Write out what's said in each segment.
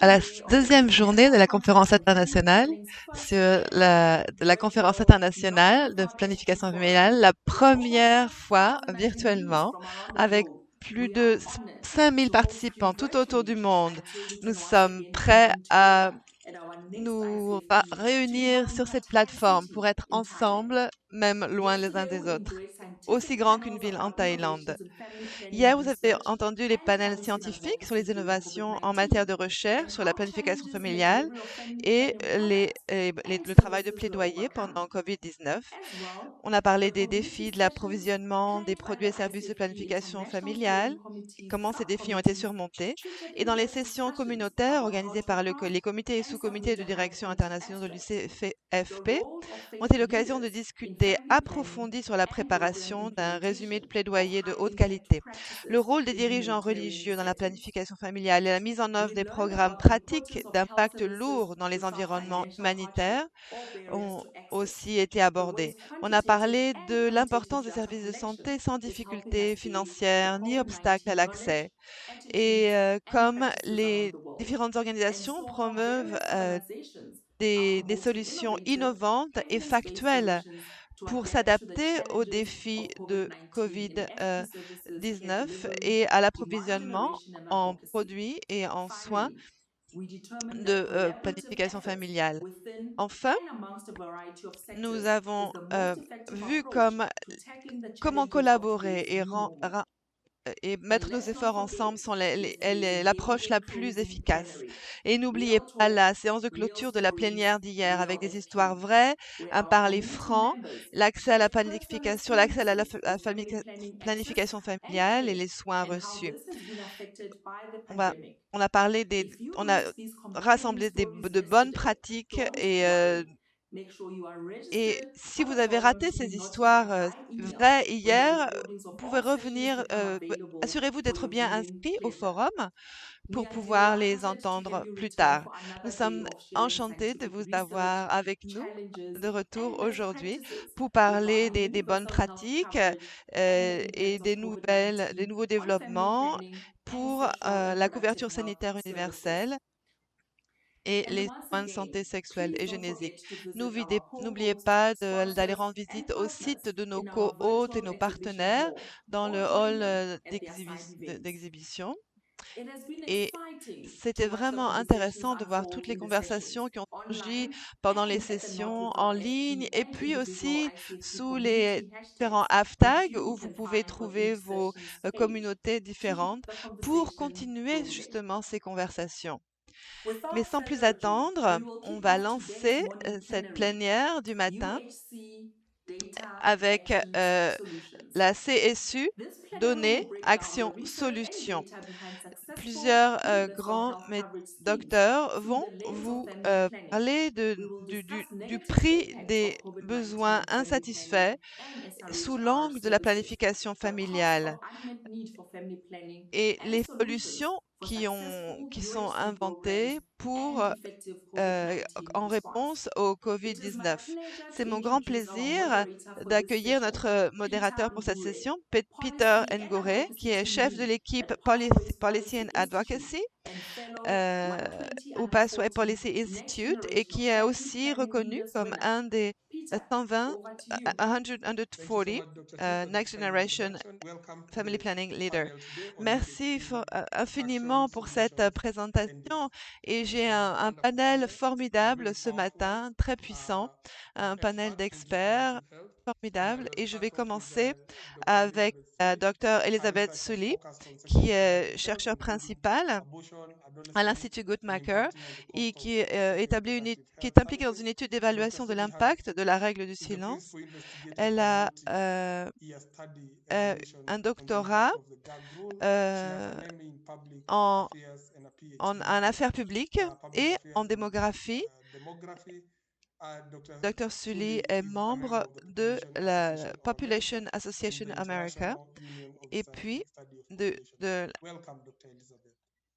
À la deuxième journée de la conférence internationale de la conférence internationale de planification familiale, la première fois virtuellement avec plus de 5000 participants tout autour du monde. Nous sommes prêts à réunir sur cette plateforme pour être ensemble, même loin les uns des autres, aussi grand qu'une ville en Thaïlande. Hier, vous avez entendu les panels scientifiques sur les innovations en matière de recherche sur la planification familiale et le travail de plaidoyer pendant COVID-19. On a parlé des défis de l'approvisionnement des produits et services de planification familiale, et comment ces défis ont été surmontés. Et dans les sessions communautaires organisées par les comités et sous-comités de direction internationaux de l'UCFP, ont été l'occasion de discuter approfondi sur la préparation d'un résumé de plaidoyer de haute qualité. Le rôle des dirigeants religieux dans la planification familiale et la mise en œuvre des programmes pratiques d'impact lourd dans les environnements humanitaires ont aussi été abordés. On a parlé de l'importance des services de santé sans difficulté financière ni obstacle à l'accès et comme les différentes organisations promeuvent des solutions innovantes et factuelles pour s'adapter aux défis de COVID-19 et à l'approvisionnement en produits et en soins de planification familiale. Enfin, nous avons vu comment collaborer et mettre nos efforts ensemble sont l'approche la plus efficace. Et n'oubliez pas la séance de clôture de la plénière d'hier avec des histoires vraies, un parler franc, l'accès à planification familiale et les soins reçus. On va, on a parlé on a rassemblé de bonnes pratiques et si vous avez raté ces histoires vraies hier, vous pouvez revenir. Assurez-vous d'être bien inscrit au forum pour pouvoir les entendre plus tard. Nous sommes enchantés de vous avoir avec nous de retour aujourd'hui pour parler des bonnes pratiques et des nouveaux développements pour la couverture sanitaire universelle et les soins de santé sexuelle et génésique. N'oubliez pas d'aller rendre visite au site de nos co-hôtes et nos partenaires dans le hall d'exhibition. Et c'était vraiment intéressant de voir toutes les conversations qui ont surgi pendant les sessions en ligne et puis aussi sous les différents hashtags où vous pouvez trouver vos communautés différentes pour continuer justement ces conversations. Mais sans plus attendre, on va lancer cette plénière du matin avec la CSU, données, actions, solutions. Plusieurs docteurs vont vous parler du prix des besoins insatisfaits sous l'angle de la planification familiale et les solutions qui sont inventées euh, en réponse au COVID-19. C'est mon grand plaisir d'accueillir notre modérateur pour cette session, Peter Ngore, qui est chef de l'équipe Policy and Advocacy euh, au Pathway Policy Institute et qui est aussi reconnu comme un des 120, 140 Next Generation Family Planning Leader. Merci infiniment pour cette présentation et j'ai un panel formidable ce matin, très puissant, un panel d'experts formidable et je vais commencer avec la Dr. Elizabeth Sully qui est chercheure principale à l'Institut Guttmacher et qui est impliquée dans une étude d'évaluation de l'impact de la règle du silence. Elle a euh, un doctorat euh, en, en affaires publiques et en démographie. Dr. Sully est membre de la Population Association America et puis de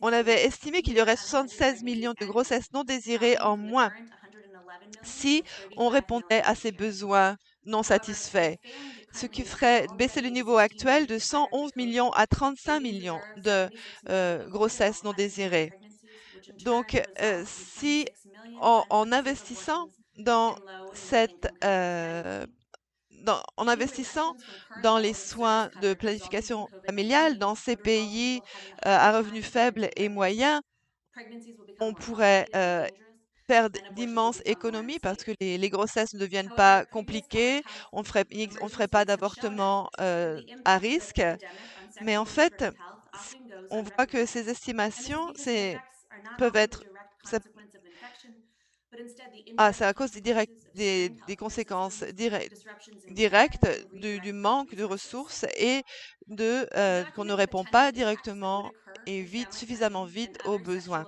on avait estimé qu'il y aurait 76 millions de grossesses non désirées en moins si on répondait à ces besoins non satisfaits, ce qui ferait baisser le niveau actuel de 111 millions à 35 millions de grossesses non désirées. Donc, si en investissant dans cette, en investissant dans les soins de planification familiale dans ces pays à revenus faibles et moyens, on pourrait faire d'immenses économies parce que les grossesses ne deviennent pas compliquées, on ne ferait pas d'avortement à risque. Mais en fait, s- on voit que ces estimations, peuvent être, ça- c'est à cause des conséquences directes du manque de ressources et qu'on ne répond pas directement et suffisamment vite aux besoins.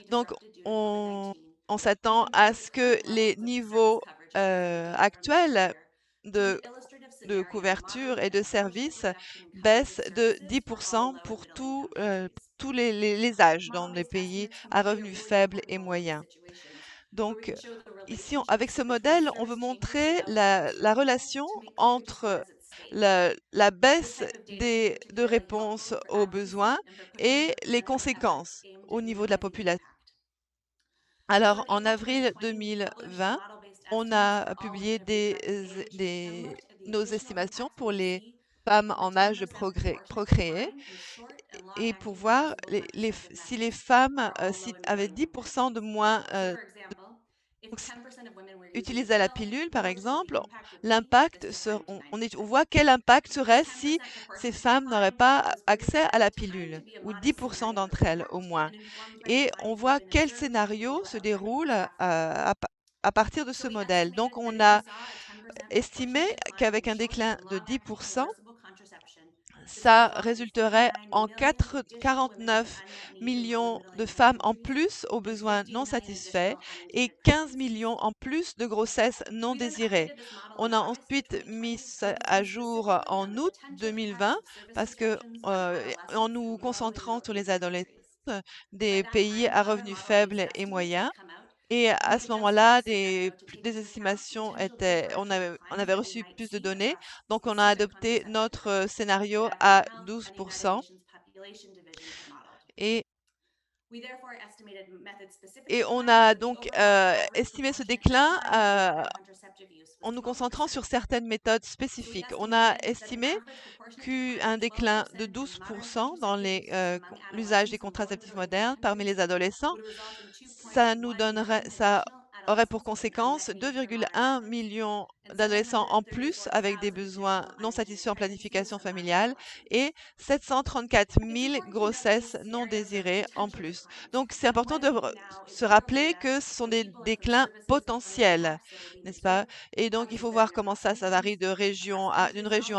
Donc, on, on s'attend à ce que les niveaux actuels de, de couverture et de services baissent de 10% pour tous les âges dans les pays à revenus faibles et moyens. Donc, ici, avec ce modèle, on veut montrer la relation entre la baisse de réponses aux besoins et les conséquences au niveau de la population. Alors, en avril 2020, on a publié nos estimations pour les femmes en âge de procréer et pour voir si les femmes avaient 10% de moins utilisaient la pilule, par exemple, on voit quel impact serait si ces femmes n'auraient pas accès à la pilule, ou 10% d'entre elles au moins. Et on voit quel scénario se déroule à partir de ce modèle. Donc, on a estimé qu'avec un déclin de 10%, ça résulterait en 49 millions de femmes en plus aux besoins non satisfaits et 15 millions en plus de grossesses non désirées. On a ensuite mis ça à jour en août 2020 parce que en nous concentrant sur les adolescentes des pays à revenus faibles et moyens. Et à ce moment-là, des estimations on avait reçu plus de données, donc on a adopté notre scénario à 12%. Et, et on a donc estimé ce déclin en nous concentrant sur certaines méthodes spécifiques. On a estimé qu'un déclin de 12% dans l'usage des contraceptifs modernes parmi les adolescents, ça aurait pour conséquence 2,1 millions d'adolescents en plus avec des besoins non satisfaits en planification familiale et 734 000 grossesses non désirées en plus. Donc, c'est important de se rappeler que ce sont des déclins potentiels, n'est-ce pas? Et donc, il faut voir comment ça varie d'une région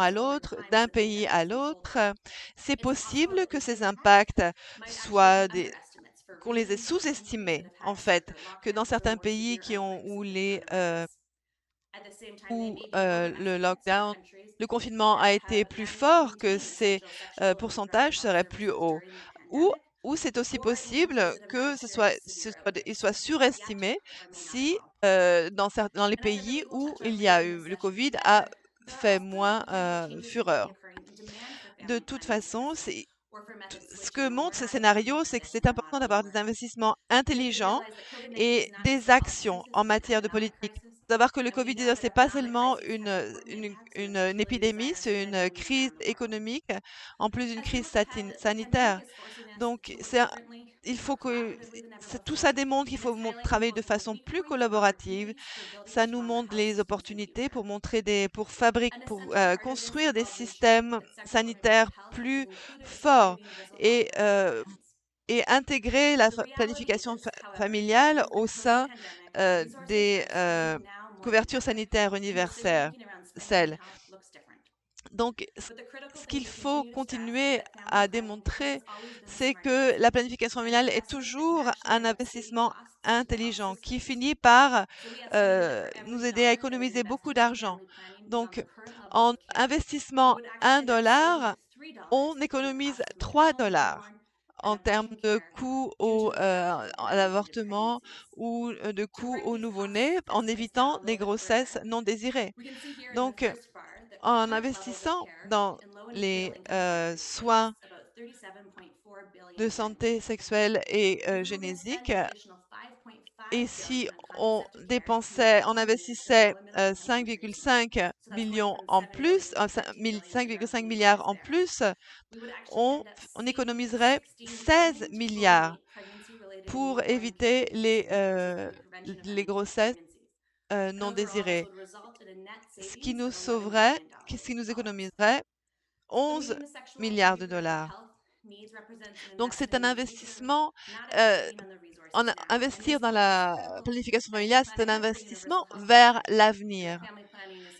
à l'autre, d'un pays à l'autre. C'est possible que ces impacts soient qu'on les ait sous-estimés, en fait, que dans certains pays où le lockdown, le confinement a été plus fort, que ces pourcentages seraient plus hauts. Ou, ou c'est aussi possible que il soit surestimé si dans les pays où le Covid a fait moins fureur. De toute façon, ce que montre ce scénario, c'est que c'est important d'avoir des investissements intelligents et des actions en matière de politique. Savoir que le Covid-19, c'est pas seulement une épidémie, c'est une crise économique, en plus d'une crise sanitaire. Donc, il faut que tout ça démontre qu'il faut travailler de façon plus collaborative. Ça nous montre les opportunités pour pour construire des systèmes sanitaires plus forts et intégrer la planification familiale au sein des couvertures sanitaires universelles. Donc, ce qu'il faut continuer à démontrer, c'est que la planification familiale est toujours un investissement intelligent qui finit par nous aider à économiser beaucoup d'argent. Donc, en investissement 1 dollar, on économise 3 dollars en termes de coût à l'avortement ou de coût au nouveau-né en évitant des grossesses non désirées. Donc, en investissant dans les soins de santé sexuelle et génésique, et si on investissait 5,5 millions en plus, 5,5 milliards en plus, on économiserait 16 milliards pour éviter les grossesses non désirées, ce qui nous sauverait, ce qui nous économiserait 11 milliards de dollars. Donc, c'est un investissement, euh, investir dans la planification familiale, c'est un investissement vers l'avenir.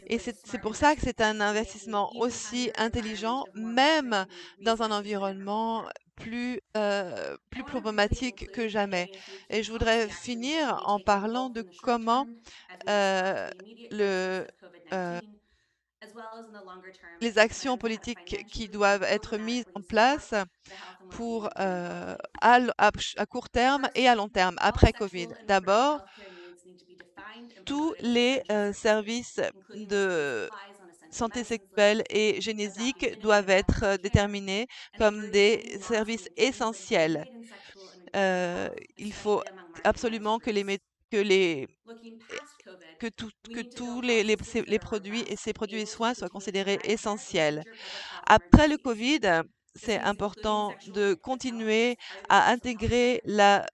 Et c'est pour ça que c'est un investissement aussi intelligent, même dans un environnement plus problématique que jamais. Et je voudrais finir en parlant de comment euh, le, euh, les actions politiques qui doivent être mises en place pour à court terme et à long terme après Covid. D'abord, tous les services de santé sexuelle et génésique doivent être déterminés comme des services essentiels. Il faut absolument que les que tous les produits et ces produits et soins soient considérés essentiels. Après le Covid, c'est important de continuer à intégrer la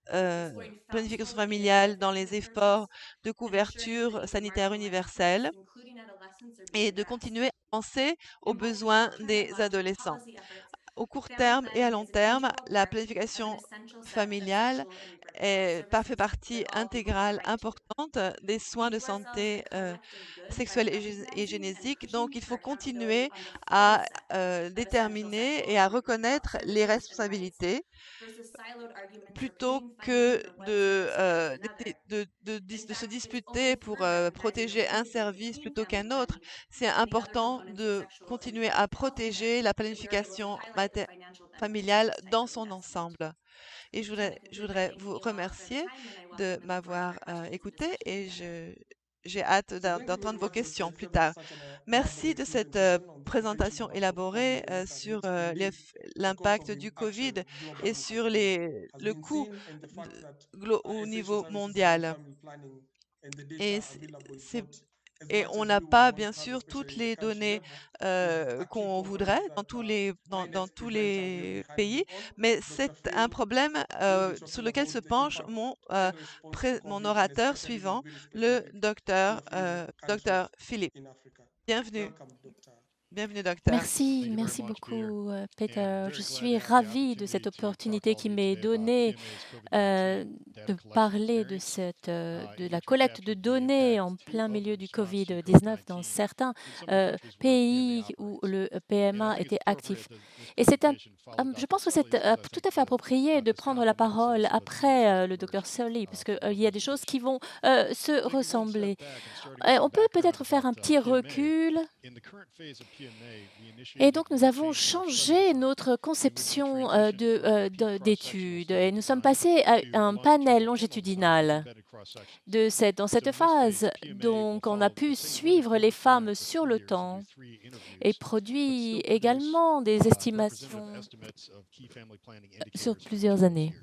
planification familiale dans les efforts de couverture sanitaire universelle et de continuer à penser aux besoins des adolescents. Au court terme et à long terme, la planification familiale fait partie intégrale importante des soins de santé sexuelle et génésique. Donc, il faut continuer à déterminer et à reconnaître les responsabilités plutôt que de se disputer pour protéger un service plutôt qu'un autre. C'est important de continuer à protéger la planification familiale dans son ensemble. Et je voudrais vous remercier de m'avoir écouté et j'ai hâte d'entendre vos questions plus tard. Merci de cette présentation élaborée sur l'impact du Covid et sur le coût au niveau mondial. Et, c'est- et on n'a pas, bien sûr, toutes les données qu'on voudrait dans tous les pays, mais c'est un problème sur lequel se penche mon orateur suivant, le docteur Philippe. Bienvenue, bienvenue, docteur. Merci, merci beaucoup, Peter. Je suis ravie de cette opportunité qui m'est donnée de parler de la collecte de données en plein milieu du Covid-19 dans certains pays où le PMA était actif. Et je pense que c'est tout à fait approprié de prendre la parole après le docteur Soli, parce qu'il y a des choses qui vont se ressembler. On peut peut-être faire un petit recul. Et donc, nous avons changé notre conception d'études et nous sommes passés à un panel longitudinal dans cette phase. Donc, on a pu suivre les femmes sur le temps et produit également des estimations sur plusieurs années.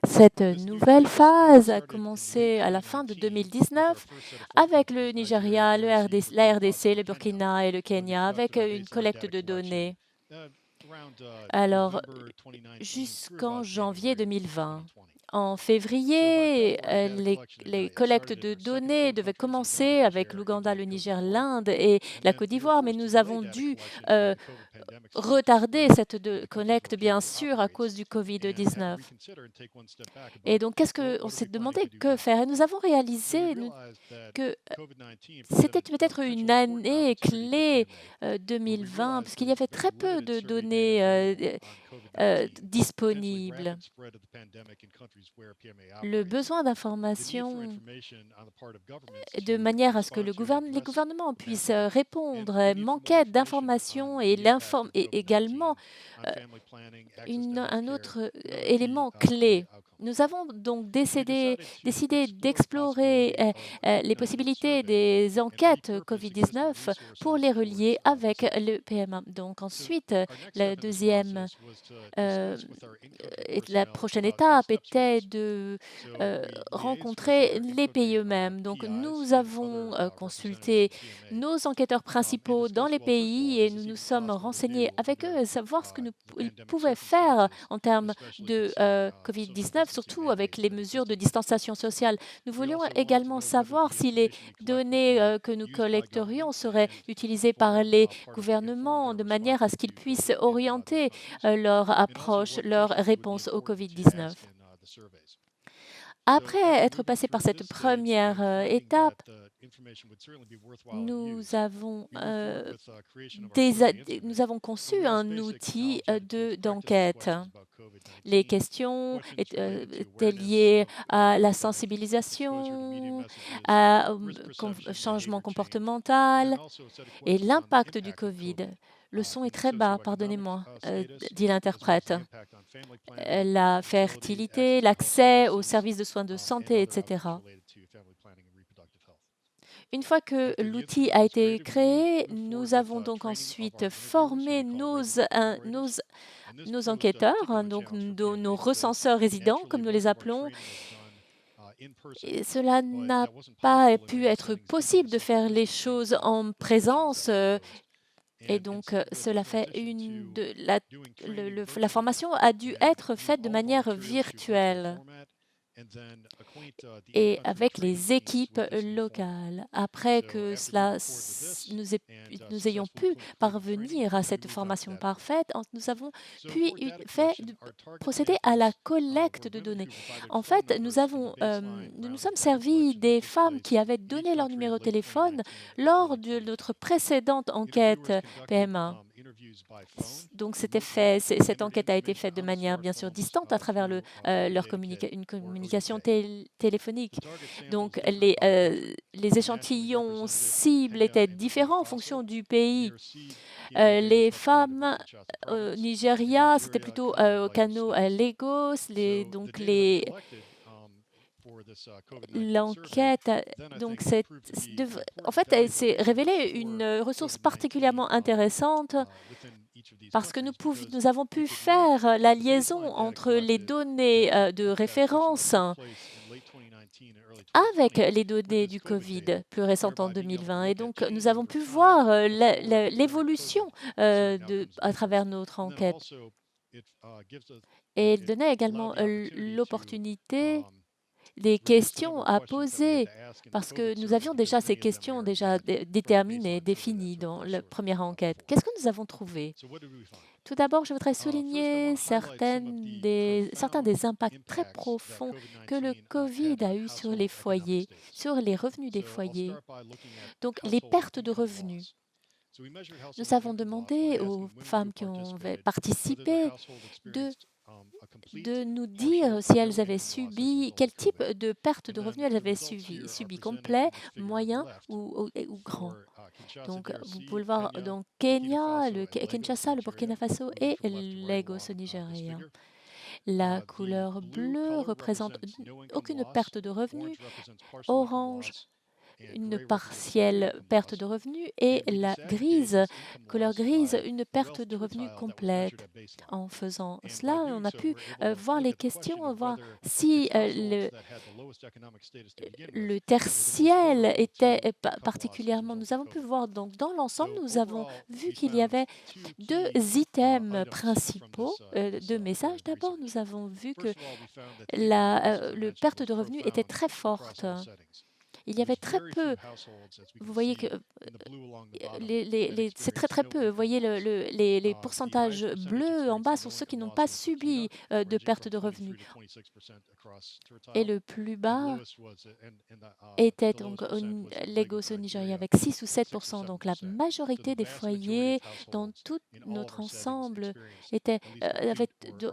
Cette nouvelle phase a commencé à la fin de 2019 avec le Nigeria, la RDC, le Burkina et le Kenya, avec une collecte de données. Alors, jusqu'en janvier 2020. En février, les collectes de données devaient commencer avec l'Ouganda, le Niger, l'Inde et la Côte d'Ivoire, mais nous avons dû retarder cette collecte, bien sûr, à cause du Covid-19. Et donc, on s'est demandé que faire? Et nous avons réalisé que c'était peut-être une année clé 2020, parce qu'il y avait très peu de données disponibles. le besoin d'information de manière à ce que les gouvernements puissent répondre, manquait d'informations et, et également un autre élément clé. Nous avons donc décidé d'explorer les possibilités des enquêtes COVID-19 pour les relier avec le PMA. Donc ensuite, la deuxième et la prochaine étape était de rencontrer les pays eux-mêmes. Donc nous avons consulté nos enquêteurs principaux dans les pays et nous nous sommes renseignés avec eux, à savoir ce que ils pouvaient faire en termes de COVID-19, surtout avec les mesures de distanciation sociale. Nous voulions également savoir si les données que nous collecterions seraient utilisées par les gouvernements de manière à ce qu'ils puissent orienter leur approche, leur réponse au COVID-19. Après être passé par cette première étape, nous avons conçu un outil d'enquête. Les questions étaient liées à la sensibilisation, au changement comportemental et l'impact du COVID. Le son est très bas, pardonnez-moi, dit l'interprète. La fertilité, l'accès aux services de soins de santé, etc. Une fois que l'outil a été créé, nous avons donc ensuite formé nos enquêteurs, hein, donc nos recenseurs résidents, comme nous les appelons. Et cela n'a pas pu être possible de faire les choses en présence. Et donc, cela fait la formation a dû être faite de manière virtuelle et avec les équipes locales. Après que nous ayons pu parvenir à cette formation parfaite, nous avons pu procéder à la collecte de données. En fait, nous nous sommes servis des femmes qui avaient donné leur numéro de téléphone lors de notre précédente enquête PMA. Donc, cette enquête a été faite de manière bien sûr distante à travers une communication téléphonique. Donc, les échantillons cibles étaient différents en fonction du pays. Les femmes au Nigeria, c'était plutôt au Kano à Lagos. L'enquête, donc, en fait, elle s'est révélée une ressource particulièrement intéressante parce que nous avons pu faire la liaison entre les données de référence avec les données du COVID plus récentes en 2020. Et donc, nous avons pu voir l'évolution à travers notre enquête. Et il donnait également l'opportunité des questions à poser, parce que nous avions déjà ces questions déterminées, définies dans la première enquête. Qu'est-ce que nous avons trouvé? Tout d'abord, je voudrais souligner certains des impacts très profonds que le COVID a eu sur les foyers, sur les revenus des foyers. Donc, les pertes de revenus. Nous avons demandé aux femmes qui ont participé de nous dire si elles avaient subi, quel type de perte de revenus elles avaient subi, complet, moyen ou grand. Donc, vous pouvez le voir dans Kenya, le Kinshasa, le Burkina Faso et Lagos au Nigeria. La couleur bleue représente aucune perte de revenus, orange, une partielle perte de revenus et la couleur grise, une perte de revenus complète. En faisant cela, on a pu voir les questions, voir si le tertiel était particulièrement. Nous avons pu voir, donc dans l'ensemble, nous avons vu qu'il y avait deux items principaux de messages. D'abord, nous avons vu que le perte de revenus était très forte. Il y avait très peu, vous voyez que c'est très peu, vous voyez les pourcentages bleus en bas sont ceux qui n'ont pas subi de perte de revenus. Et le plus bas était donc Lagos au Nigeria avec 6 ou 7%. Donc la majorité des foyers dans toute notre ensemble avait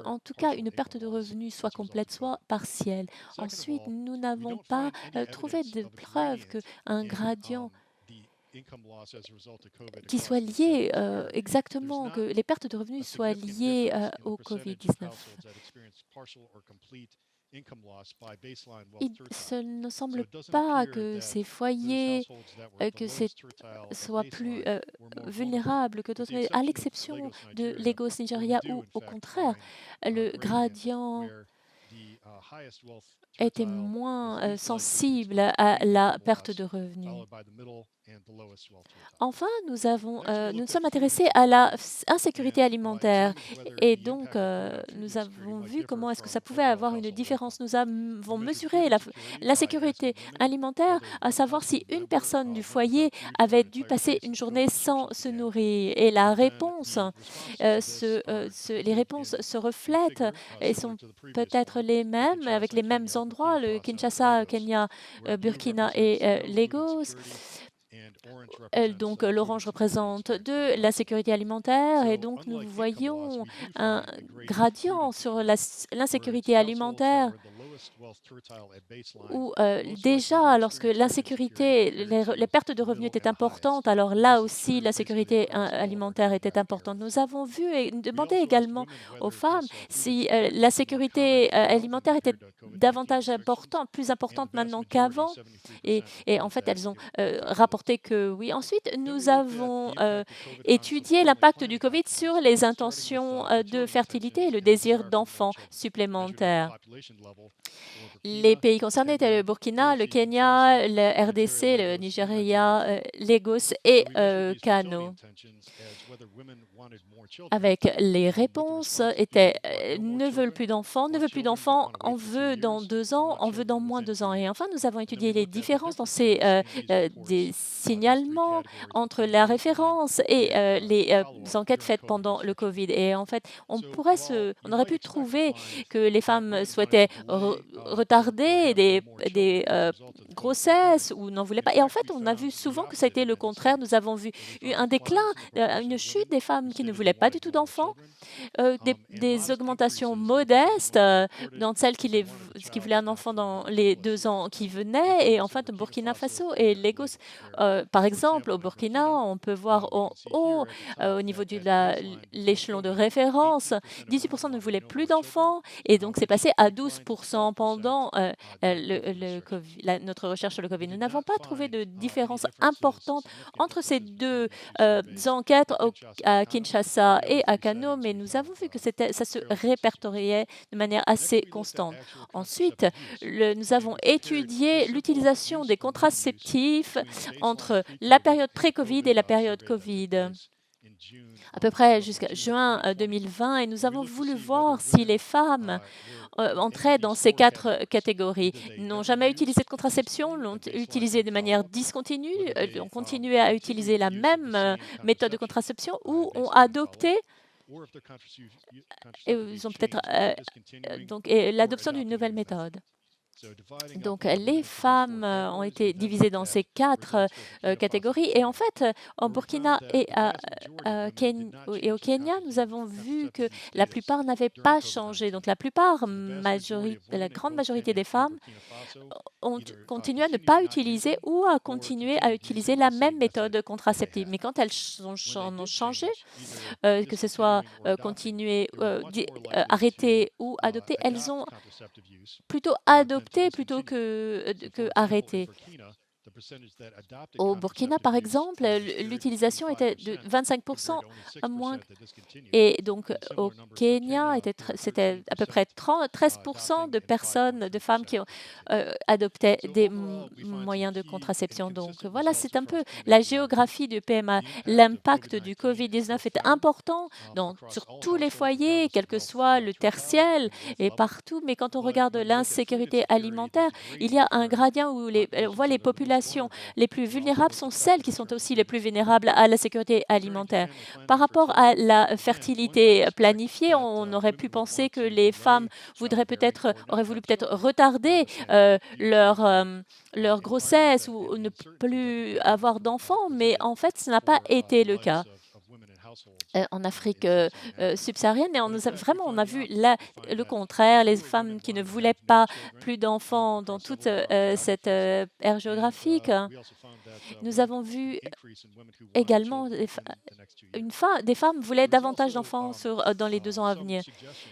en tout cas une perte de revenus, soit complète, soit partielle. Ensuite, nous n'avons pas trouvé de preuve qu'un gradient qui soit lié exactement, que les pertes de revenus soient liées au Covid-19. Ce ne semble pas que ces foyers soient plus vulnérables que d'autres, mais à l'exception de Lagos, Nigeria, où au contraire, le gradient était moins sensible à la perte de revenus. Enfin, nous nous sommes intéressés à l'insécurité alimentaire et donc nous avons vu comment est-ce que ça pouvait avoir une différence. Nous avons mesuré l'insécurité alimentaire, à savoir si une personne du foyer avait dû passer une journée sans se nourrir. Et la réponse, les réponses se reflètent et sont peut-être les mêmes, avec les mêmes endroits, le Kinshasa, Kenya, Burkina et Lagos. Donc, l'orange représente de la sécurité alimentaire et donc nous voyons un gradient sur l'insécurité alimentaire où déjà, lorsque l'insécurité, les pertes de revenus étaient importantes, alors là aussi, la sécurité alimentaire était importante. Nous avons vu et demandé également aux femmes si la sécurité alimentaire était davantage importante, plus importante maintenant qu'avant. Et en fait, elles ont rapporté que oui. Ensuite, nous avons étudié l'impact du Covid sur les intentions de fertilité et le désir d'enfants supplémentaires. Les pays concernés étaient le Burkina, le Kenya, le RDC, le Nigeria, Lagos et Kano. Avec les réponses étaient ne veulent plus d'enfants, on veut dans 2 ans, on veut dans moins 2 ans. Et enfin, nous avons étudié les différences dans ces des signalements entre la référence et les enquêtes faites pendant le Covid. Et en fait, on aurait pu trouver que les femmes souhaitaient retarder des grossesses ou n'en voulaient pas. Et en fait, on a vu souvent que ça a été le contraire. Nous avons vu un déclin, une chute des femmes qui ne voulaient pas du tout d'enfants, des augmentations modestes dans celles qui voulaient un enfant dans les 2 ans qui venaient. Et en fait, Burkina Faso et Lagos, par exemple, au Burkina, on peut voir en haut, au niveau de l'échelon de référence, 18% ne voulaient plus d'enfants et donc c'est passé à 12% pendant notre recherche sur le Covid. Nous n'avons pas trouvé de différence importante entre ces deux enquêtes à Kinshasa et à Kano, mais nous avons vu que ça se répertoriait de manière assez constante. Ensuite, nous avons étudié l'utilisation des contraceptifs entre la période pré-Covid et la période Covid, à peu près jusqu'à juin 2020, et nous avons voulu voir si les femmes entraient dans ces 4 catégories. N'ont jamais utilisé de contraception, l'ont utilisé de manière discontinue, ont continué à utiliser la même méthode de contraception ou ont adopté et ils ont peut-être l'adoption d'une nouvelle méthode. Donc, les femmes ont été divisées dans ces 4 catégories. Et en fait, en Burkina et au Kenya, nous avons vu que la plupart n'avaient pas changé. Donc, la grande majorité des femmes ont continué à ne pas utiliser ou à continuer à utiliser la même méthode contraceptive. Mais quand elles ont changé, que ce soit arrêter ou adopter, elles ont plutôt adopté plutôt que arrêter. Au Burkina, par exemple, l'utilisation était de 25% à moins. Et donc, au Kenya, c'était à peu près 13% de femmes qui ont adopté des moyens de contraception. Donc, voilà, c'est un peu la géographie du PMA. L'impact du Covid-19 est important sur tous les foyers, quel que soit le tertiaire et partout. Mais quand on regarde l'insécurité alimentaire, il y a un gradient où on voit les populations les plus vulnérables sont celles qui sont aussi les plus vulnérables à la sécurité alimentaire. Par rapport à la fertilité planifiée, on aurait pu penser que les femmes auraient voulu peut-être retarder leur grossesse ou ne plus avoir d'enfants, mais en fait, ce n'a pas été le cas. en Afrique subsaharienne, mais on a vu le contraire, les femmes qui ne voulaient pas plus d'enfants dans toute cette aire géographique. Nous avons vu également des femmes voulaient davantage d'enfants dans les 2 ans à venir.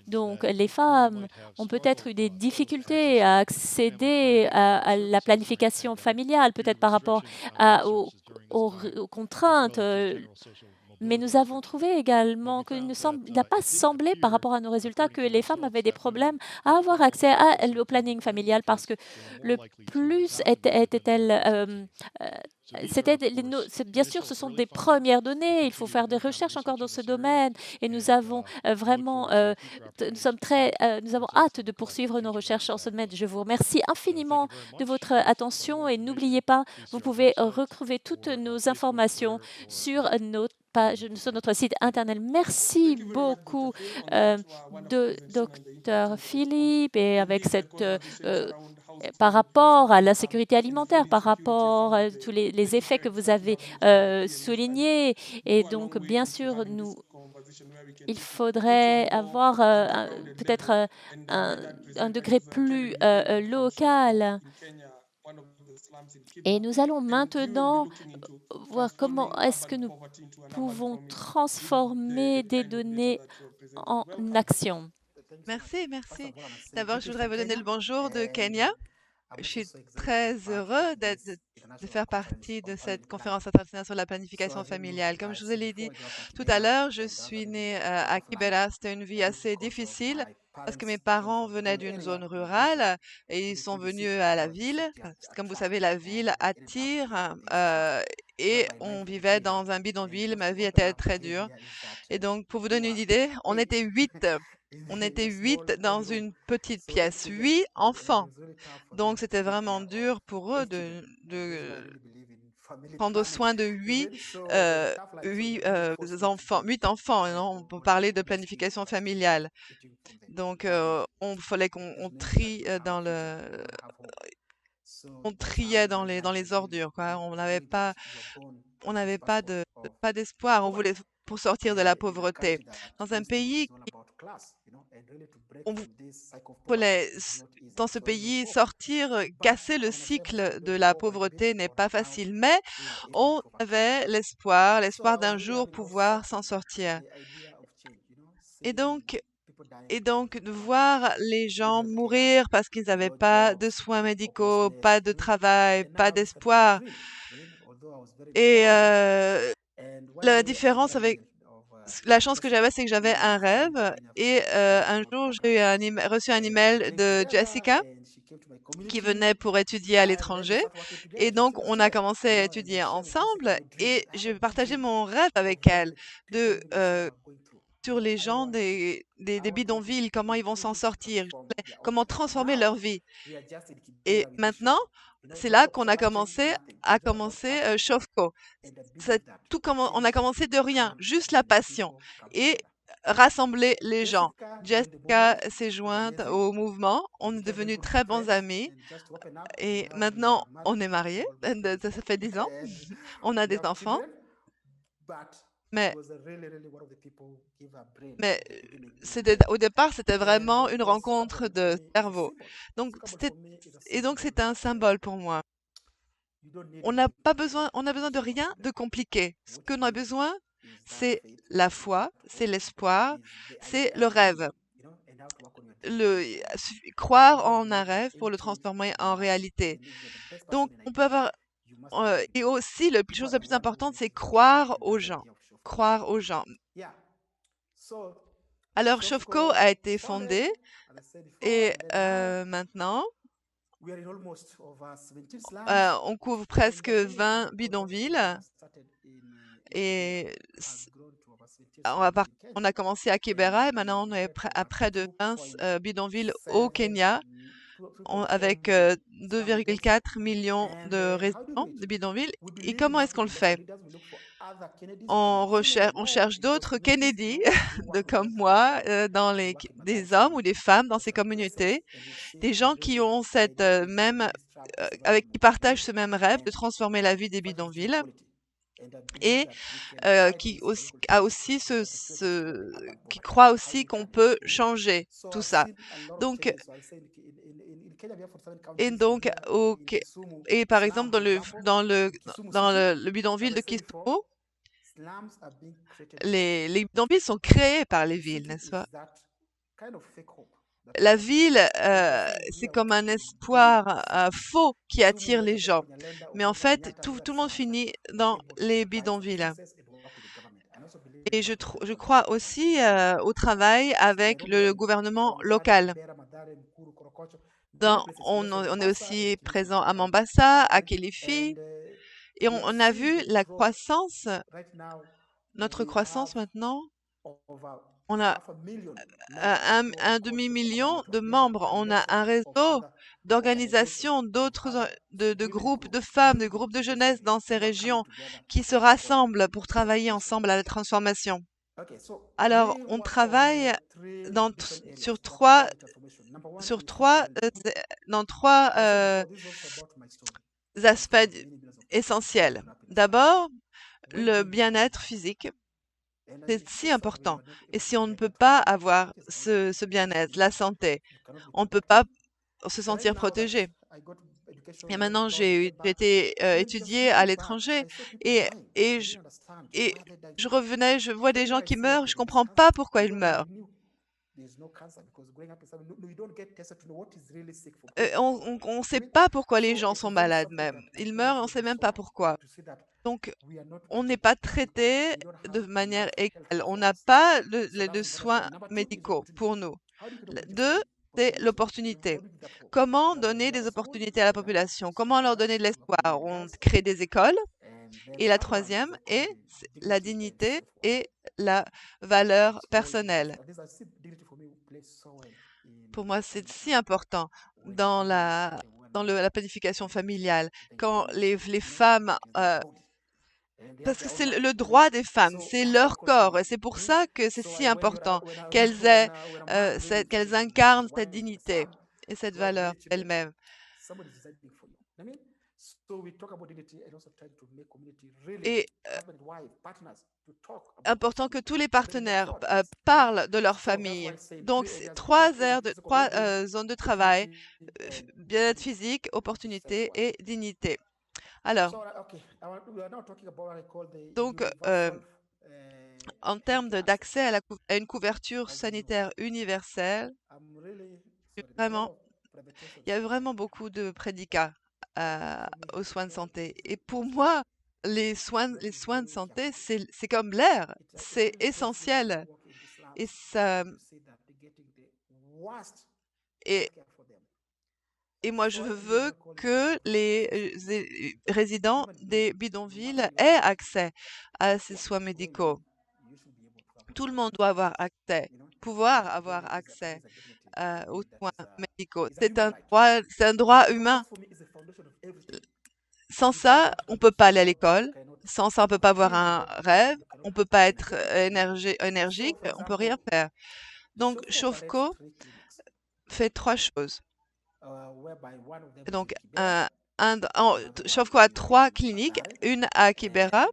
Donc, les femmes ont peut-être eu des difficultés à accéder à la planification familiale, peut-être par rapport aux contraintes. Mais nous avons trouvé également qu'il n'a pas semblé, par rapport à nos résultats, que les femmes avaient des problèmes à avoir accès au planning familial parce que le plus était-elle bien sûr, ce sont des premières données. Il faut faire des recherches encore dans ce domaine et nous avons vraiment, nous avons hâte de poursuivre nos recherches en ce domaine. Je vous remercie infiniment de votre attention et n'oubliez pas, vous pouvez retrouver toutes nos informations sur notre site internet. Merci beaucoup, Dr. Philippe, et avec cette par rapport à la sécurité alimentaire, par rapport à tous les effets que vous avez soulignés. Et donc, bien sûr, il faudrait avoir peut-être un degré plus local. Et nous allons maintenant voir comment est-ce que nous pouvons transformer des données en action. Merci, merci. D'abord, je voudrais vous donner le bonjour de Kenya. Je suis très heureux de faire partie de cette conférence internationale sur la planification familiale. Comme je vous l'ai dit tout à l'heure, je suis née à Kibera. C'était une vie assez difficile parce que mes parents venaient d'une zone rurale et ils sont venus à la ville. Comme vous savez, la ville attire et on vivait dans un bidonville. Ma vie était très dure. Et donc, pour vous donner une idée, on était 8. On était 8 dans une petite pièce, 8 enfants. Donc, c'était vraiment dur pour eux de prendre soin de 8 enfants, 8 enfants. Hein, on peut parler de planification familiale. Donc, on fallait qu'on trie on triait dans les ordures, quoi. On n'avait pas d'espoir. On voulait pour sortir de la pauvreté. Dans un pays on voulait, dans ce pays, sortir, casser le cycle de la pauvreté n'est pas facile, mais on avait l'espoir d'un jour pouvoir s'en sortir. Et donc, de voir les gens mourir parce qu'ils n'avaient pas de soins médicaux, pas de travail, pas d'espoir. Et la différence avec la chance que j'avais, c'est que j'avais un rêve et un jour, j'ai reçu un email de Jessica qui venait pour étudier à l'étranger et donc on a commencé à étudier ensemble et j'ai partagé mon rêve avec elle de sur les gens des bidonvilles, comment ils vont s'en sortir, comment transformer leur vie. Et maintenant, c'est là qu'on a commencé Shofco. On a commencé de rien, juste la passion et rassembler les gens. Jessica s'est jointe au mouvement, on est devenus très bons amis et maintenant on est mariés, ça fait 10 ans, on a des enfants, mais au départ c'était vraiment une rencontre de cerveau. Donc c'est un symbole pour moi. On a besoin de rien de compliqué. Ce que l'on a besoin, c'est la foi, c'est l'espoir, c'est le rêve. Croire en un rêve pour le transformer en réalité. Donc, on peut avoir, et aussi, la chose la plus importante, c'est croire aux gens. Croire aux gens. Alors, Shofco a été fondé et maintenant, on couvre presque 20 bidonvilles et on a commencé à Kibera et maintenant on est à près de 20 bidonvilles au Kenya avec 2,4 millions de résidents de bidonvilles. Et comment est-ce qu'on le fait? On cherche d'autres Kennedy comme moi des hommes ou des femmes dans ces communautés, des gens qui ont qui partagent ce même rêve de transformer la vie des bidonvilles et a aussi qui croit aussi qu'on peut changer tout ça. Donc, et donc, et par exemple, le bidonville de Kisumu, les bidonvilles sont créés par les villes, n'est-ce pas? La ville, c'est comme un espoir faux qui attire les gens. Mais en fait, tout le monde finit dans les bidonvilles. Et je crois aussi au travail avec le gouvernement local. On est aussi présent à Mombasa, à Kilifi, et on a vu la croissance, notre croissance maintenant. On a un demi-million de membres. On a un réseau d'organisations, de groupes de femmes, de groupes de jeunesse dans ces régions qui se rassemblent pour travailler ensemble à la transformation. Alors, on travaille sur trois, dans trois aspects essentiels. D'abord, le bien-être physique. C'est si important. Et si on ne peut pas avoir ce bien-être, la santé, on ne peut pas se sentir protégé. Et maintenant, j'ai été étudiée à l'étranger et, et, je, et je revenais, je vois des gens qui meurent, je comprends pas pourquoi ils meurent. On ne sait pas pourquoi les gens sont malades même. Ils meurent, on ne sait même pas pourquoi. Donc, on n'est pas traité de manière égale. On n'a pas de soins médicaux pour nous. Deux, c'est l'opportunité. Comment donner des opportunités à la population? Comment leur donner de l'espoir? On crée des écoles. Et la troisième est la dignité et la valeur personnelle. Pour moi, c'est si important dans la planification familiale. Quand les femmes parce que c'est le droit des femmes, c'est leur corps, et c'est pour ça que c'est si important qu'elles incarnent cette dignité et cette valeur elles-mêmes. Et important que tous les partenaires parlent de leur famille. Donc, c'est trois zones de travail, bien-être physique, opportunité et dignité. Alors, donc, en termes d'accès à une couverture sanitaire universelle, il y a vraiment beaucoup de prédicats aux soins de santé. Et pour moi, les soins de santé, c'est comme l'air, c'est essentiel. Et et, et moi, je veux que les résidents des bidonvilles aient accès à ces soins médicaux. Tout le monde doit pouvoir avoir accès aux soins médicaux. C'est un droit humain. Sans ça, on peut pas aller à l'école. Sans ça, on peut pas avoir un rêve. On peut pas être énergique. On peut rien faire. Donc, Shofco fait trois choses. Donc, Shofco a 3 cliniques, une à Kibera.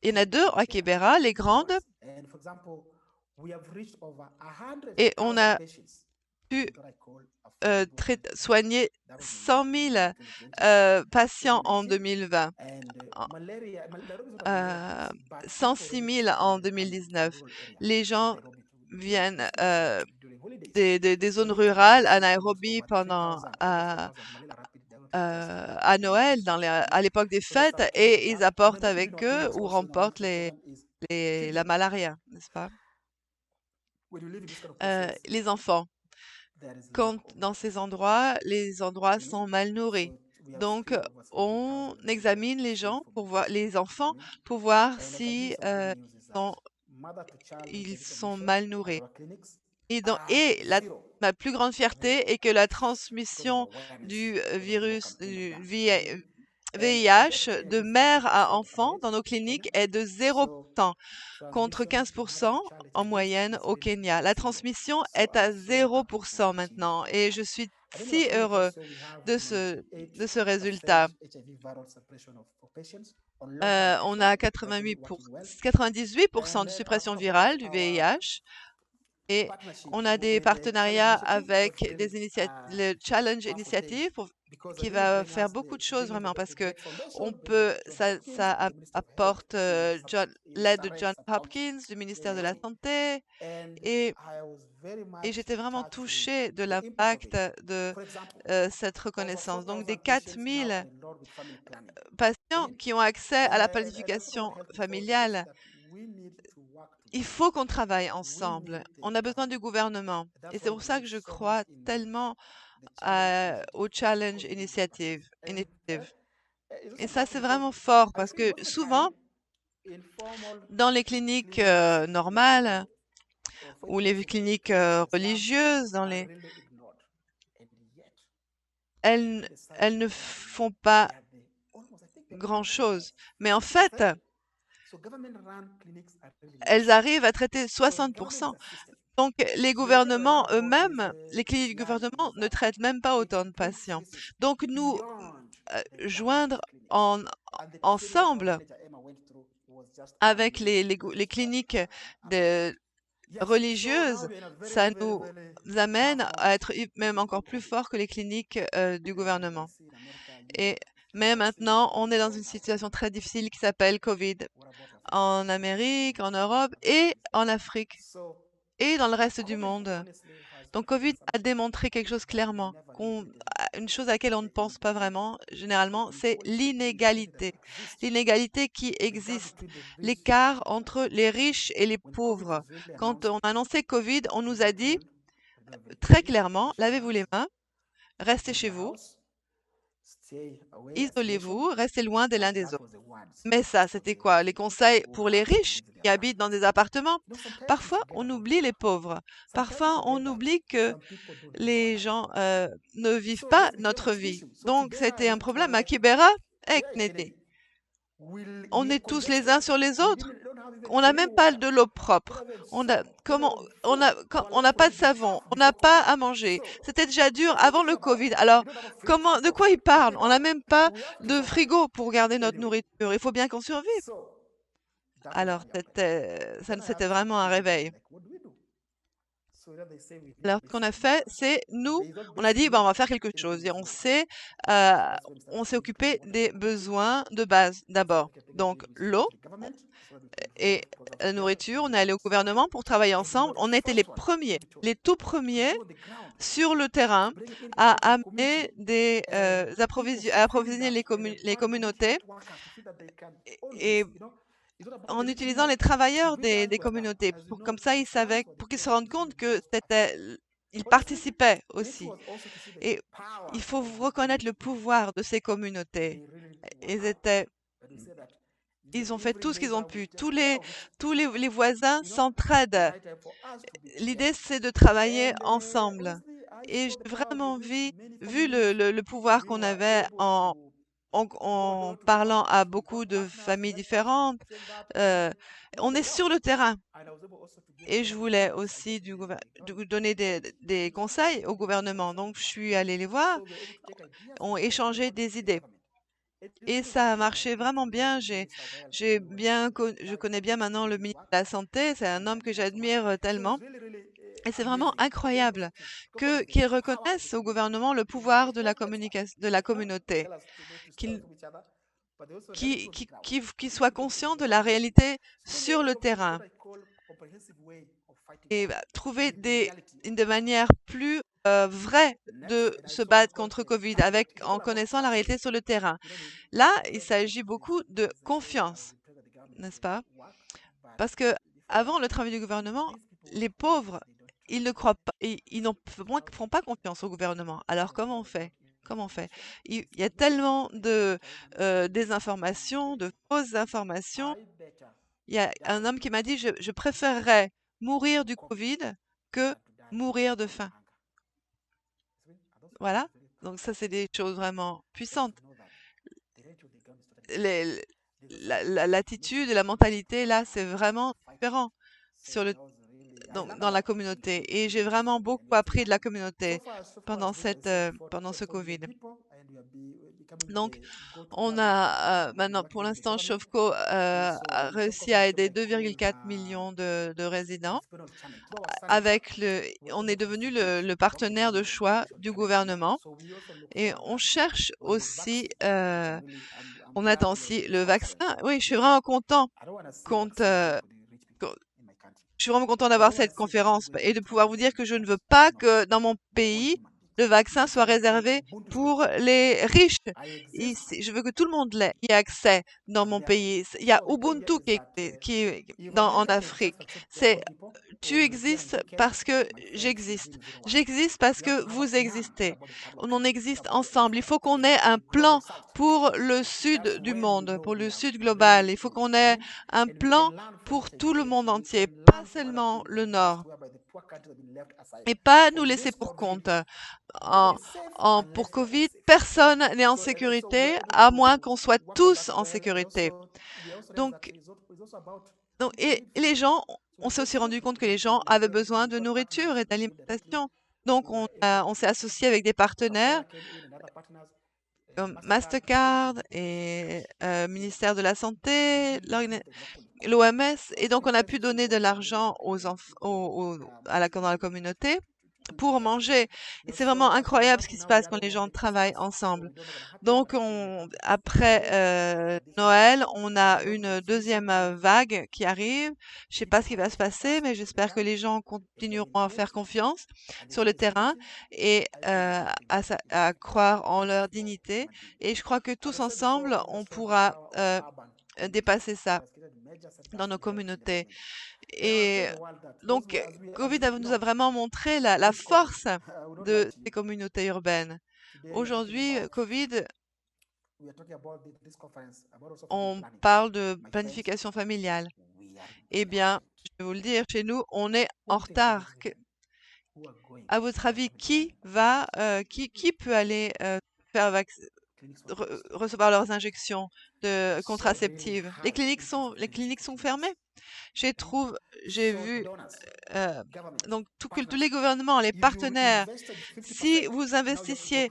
Il y en a 2 à Kibera, les grandes. Et on a pu soigner 100 000 patients en 2020, 106 000 en 2019. Les gens viennent des zones rurales à Nairobi à Noël, à l'époque des fêtes, et ils apportent avec eux ou remportent la malaria, n'est-ce pas? Les enfants. Quand dans ces endroits, les endroits sont mal nourris. Donc, on examine les enfants pour voir si ils sont mal nourris. Ma plus grande fierté est que la transmission du virus du VIH de mère à enfant dans nos cliniques est de 0% contre 15% en moyenne au Kenya. La transmission est à 0% maintenant et je suis si heureux de ce résultat. On a 98% de suppression virale du VIH et on a des partenariats avec le Challenge Initiative qui va faire beaucoup de choses vraiment parce que ça apporte l'aide de John Hopkins, du ministère de la Santé et, et j'étais vraiment touchée de l'impact de cette reconnaissance. Donc des 4000 patients qui ont accès à la planification familiale. Il faut qu'on travaille ensemble. On a besoin du gouvernement. Et c'est pour ça que je crois tellement au Challenge Initiative. Et ça, c'est vraiment fort parce que souvent, dans les cliniques normales ou les cliniques religieuses, elles ne font pas grand-chose. Mais en fait, elles arrivent à traiter 60%. Donc, les gouvernements eux-mêmes, les cliniques du gouvernement ne traitent même pas autant de patients. Donc, nous joindre ensemble avec les cliniques religieuses, ça nous amène à être même encore plus fort que les cliniques du gouvernement. Et mais maintenant, on est dans une situation très difficile qui s'appelle Covid en Amérique, en Europe et en Afrique et dans le reste du monde. Donc Covid a démontré quelque chose clairement, une chose à laquelle on ne pense pas vraiment généralement, c'est l'inégalité. L'inégalité qui existe, l'écart entre les riches et les pauvres. Quand on a annoncé Covid, on nous a dit très clairement, lavez-vous les mains, restez chez vous, isolez-vous, restez loin des l'un des autres. Mais ça, c'était quoi? Les conseils pour les riches qui habitent dans des appartements? Parfois, on oublie les pauvres. Parfois, on oublie que les gens ne vivent pas notre vie. Donc, c'était un problème à Kibera et Knete. On est tous les uns sur les autres. On n'a même pas de l'eau propre. On n'a pas de savon. On n'a pas à manger. C'était déjà dur avant le Covid. Alors, de quoi ils parlent? On n'a même pas de frigo pour garder notre nourriture. Il faut bien qu'on survive. Alors, c'était vraiment un réveil. Alors, ce qu'on a fait, on a dit, on va faire quelque chose. Et on s'est occupé des besoins de base d'abord. Donc, l'eau et la nourriture. On est allé au gouvernement pour travailler ensemble. On était les premiers, les tout premiers sur le terrain à amener à approvisionner les communautés et en utilisant les travailleurs des communautés. Comme ça, pour qu'ils se rendent compte que ils participaient aussi. Et il faut reconnaître le pouvoir de ces communautés. Ils ont fait tout ce qu'ils ont pu. Les voisins s'entraident. L'idée, c'est de travailler ensemble. Et j'ai vraiment vu le pouvoir qu'on avait en parlant à beaucoup de familles différentes. On est sur le terrain. Et je voulais aussi donner des conseils au gouvernement. Donc, je suis allée les voir, ont échangé des idées. Et ça a marché vraiment bien. Je connais bien maintenant le ministre de la Santé. C'est un homme que j'admire tellement. Et c'est vraiment incroyable qu'il reconnaisse au gouvernement le pouvoir de la communication, de la communauté, qu'il soit conscient de la réalité sur le terrain et trouver une manière plus vraie de se battre contre Covid en connaissant la réalité sur le terrain. Là, il s'agit beaucoup de confiance, n'est-ce pas? Parce que avant le travail du gouvernement, les pauvres, ils ne croient pas, ils font pas confiance au gouvernement. Alors comment on fait? Comment on fait? Il y a tellement de désinformation, de fausses informations. Il y a un homme qui m'a dit, je préférerais mourir du Covid que mourir de faim. Voilà. Donc ça, c'est des choses vraiment puissantes. L'attitude et la mentalité, là, c'est vraiment différent. donc dans la communauté et j'ai vraiment beaucoup appris de la communauté pendant pendant ce Covid. Donc on a, maintenant pour l'instant Shofco, a réussi à aider 2,4 millions de résidents avec on est devenu le partenaire de choix du gouvernement et on cherche aussi, on attend aussi le vaccin. Oui, je suis vraiment compte, co je suis vraiment content d'avoir cette conférence et de pouvoir vous dire que je ne veux pas que dans mon pays, le vaccin soit réservé pour les riches. Je veux que tout le monde y ait accès dans mon pays. Il y a Ubuntu en Afrique. C'est tu existes parce que j'existe. J'existe parce que vous existez. On existe ensemble. Il faut qu'on ait un plan pour le sud du monde, pour le sud global. Il faut qu'on ait un plan pour tout le monde entier, pas seulement le nord. Et pas nous laisser pour compte. En, pour Covid, personne n'est en sécurité à moins qu'on soit tous en sécurité. Donc, et les gens, on s'est aussi rendu compte que les gens avaient besoin de nourriture et d'alimentation. Donc, on s'est associé avec des partenaires comme Mastercard et ministère de la Santé, l'OMS. Et donc, on a pu donner de l'argent dans la communauté pour manger. Et c'est vraiment incroyable ce qui se passe quand les gens travaillent ensemble. Donc, après Noël, on a une deuxième vague qui arrive. Je sais pas ce qui va se passer, mais j'espère que les gens continueront à faire confiance sur le terrain et à croire en leur dignité. Et je crois que tous ensemble, on pourra dépasser ça dans nos communautés. Et donc, Covid nous a vraiment montré la force de ces communautés urbaines. Aujourd'hui, Covid, on parle de planification familiale. Eh bien, je vais vous le dire, chez nous, on est en retard. À votre avis, qui peut aller recevoir leurs injections de contraceptives? Les cliniques sont fermées. J'ai vu euh, donc tous les gouvernements, les partenaires, si vous investissiez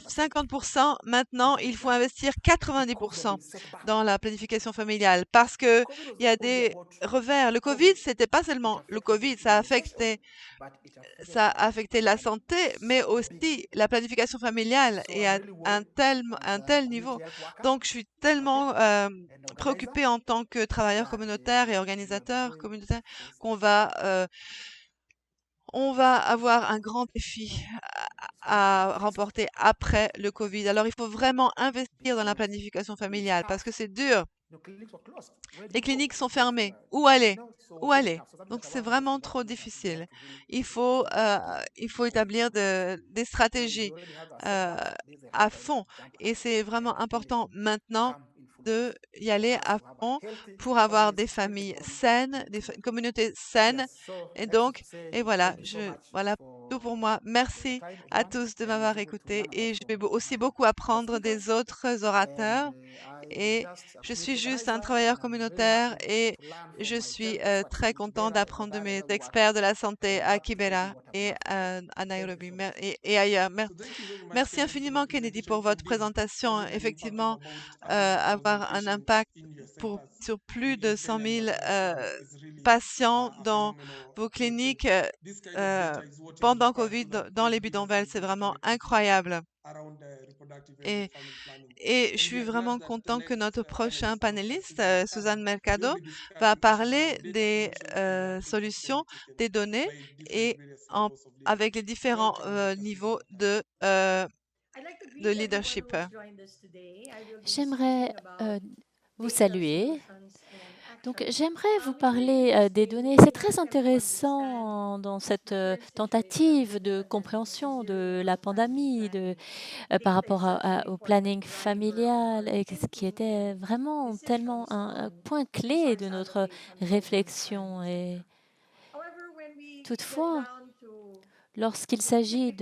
50%, maintenant, il faut investir 90% dans la planification familiale parce que il y a des revers. Le Covid, c'était pas seulement le Covid, ça a affecté la santé, mais aussi la planification familiale et à un tel niveau. Donc, je suis tellement préoccupée en tant que travailleur communautaire et organisateur communautaire qu'on on va avoir un grand défi à remporter après le Covid. Alors, il faut vraiment investir dans la planification familiale parce que c'est dur. Les cliniques sont fermées. Où aller? Où aller? Donc, c'est vraiment trop difficile. Il faut établir des stratégies euh, à fond. Et c'est vraiment important maintenant de y aller à fond pour avoir des familles saines, une communauté saine. Et donc, et voilà, voilà tout pour moi. Merci à tous de m'avoir écouté et je vais aussi beaucoup apprendre des autres orateurs. Et je suis juste un travailleur communautaire et je suis très content d'apprendre de mes experts de la santé à Kibera et à Nairobi et ailleurs. Merci infiniment, Kennedy, pour votre présentation. Effectivement, avoir un impact sur plus de 100 000 patients dans vos cliniques pendant Covid dans les bidonvilles, c'est vraiment incroyable. Et, et je suis vraiment content que notre prochain panéliste, Suzanne Mercado, va parler des solutions, des données et avec les différents niveaux de leadership. J'aimerais vous saluer. Donc, j'aimerais vous parler des données. C'est très intéressant dans cette tentative de compréhension de la pandémie, par rapport au planning familial, et ce qui était vraiment tellement un point clé de notre réflexion. Et toutefois, Lorsqu'il s'agit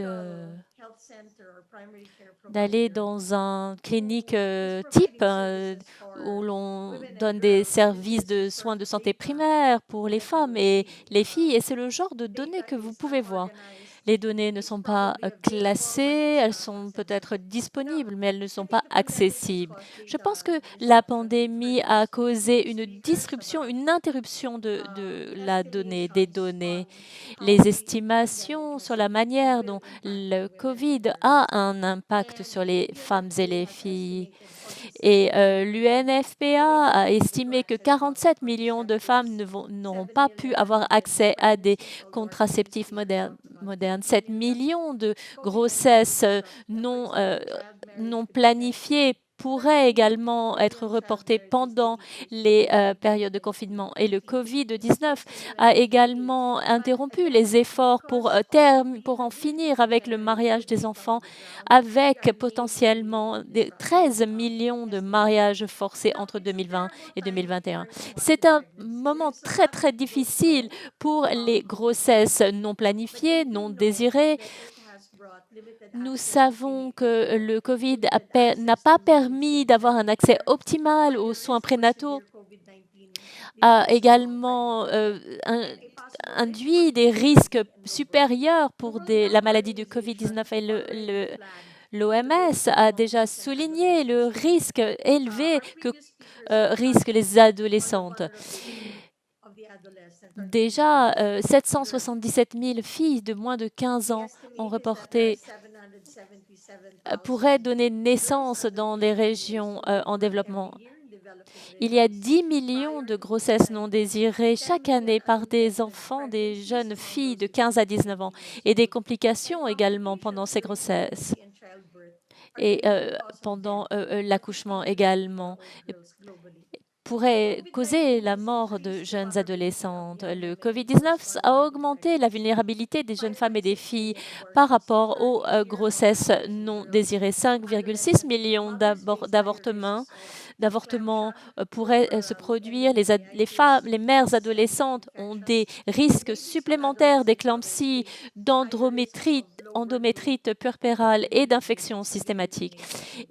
d'aller dans un clinique type où l'on donne des services de soins de santé primaires pour les femmes et les filles, et c'est le genre de données que vous pouvez voir. Les données ne sont pas classées, elles sont peut-être disponibles, mais elles ne sont pas accessibles. Je pense que la pandémie a causé une disruption, une interruption de la donnée, des données. Les estimations sur la manière dont le Covid a un impact sur les femmes et les filles. Et l'UNFPA a estimé que 47 millions de femmes n'auront pas pu avoir accès à des contraceptifs modernes. 7 millions de grossesses non planifiées pourraient également être reportées pendant les périodes de confinement. Et le Covid-19 a également interrompu les efforts pour en finir avec le mariage des enfants, avec potentiellement 13 millions de mariages forcés entre 2020 et 2021. C'est un moment très, très difficile pour les grossesses non planifiées, non désirées. Nous savons que le Covid n'a pas permis d'avoir un accès optimal aux soins prénataux, a également induit des risques supérieurs pour la maladie du Covid-19 et l'OMS a déjà souligné le risque élevé que risquent les adolescentes. Déjà, 777 000 filles de moins de 15 ans ont reporté pourraient donner naissance dans les régions en développement. Il y a 10 millions de grossesses non désirées chaque année par des enfants, des jeunes filles de 15 à 19 ans, et des complications également pendant ces grossesses et pendant l'accouchement également pourrait causer la mort de jeunes adolescentes. Le Covid-19 a augmenté la vulnérabilité des jeunes femmes et des filles par rapport aux grossesses non désirées. 5,6 millions d'avortements pourraient se produire. Les mères adolescentes ont des risques supplémentaires d'éclampsie, endométrite puerpérale et d'infections systématiques.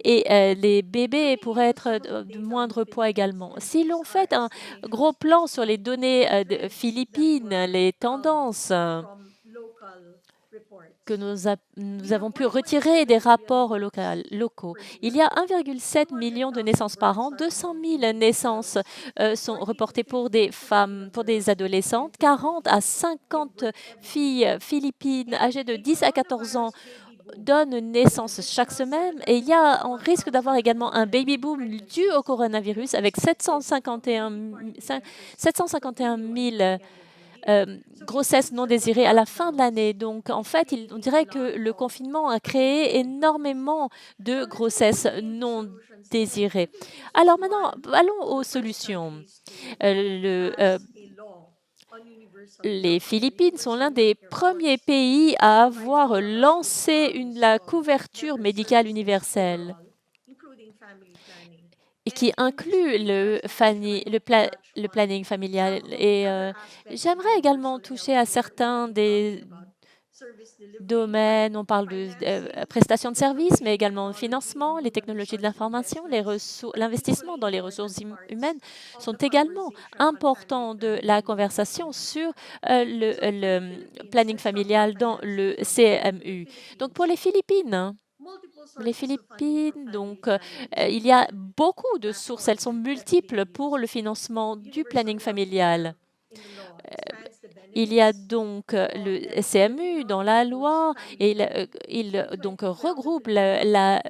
Et les bébés pourraient être de moindre poids également. Si l'on fait un gros plan sur les données de Philippines, les tendances que nous avons pu retirer des rapports locaux. Il y a 1,7 million de naissances par an, 200 000 naissances sont reportées pour des femmes, pour des adolescentes, 40 à 50 filles philippines âgées de 10 à 14 ans donnent naissance chaque semaine et on risque d'avoir également un baby boom dû au coronavirus avec 751 000 grossesses non désirées à la fin de l'année. Donc, en fait, on dirait que le confinement a créé énormément de grossesses non désirées. Alors maintenant, allons aux solutions. Les Philippines sont l'un des premiers pays à avoir lancé la couverture médicale universelle et qui inclut le planning familial. Et j'aimerais également toucher à certains des domaines. On parle de prestations de services, mais également financement, les technologies de l'information, l'investissement dans les ressources humaines sont également importants de la conversation sur le planning familial dans le CMU. Donc pour les Philippines, donc, il y a beaucoup de sources, elles sont multiples pour le financement du planning familial. Il y a donc le CMU dans la loi et il donc regroupe la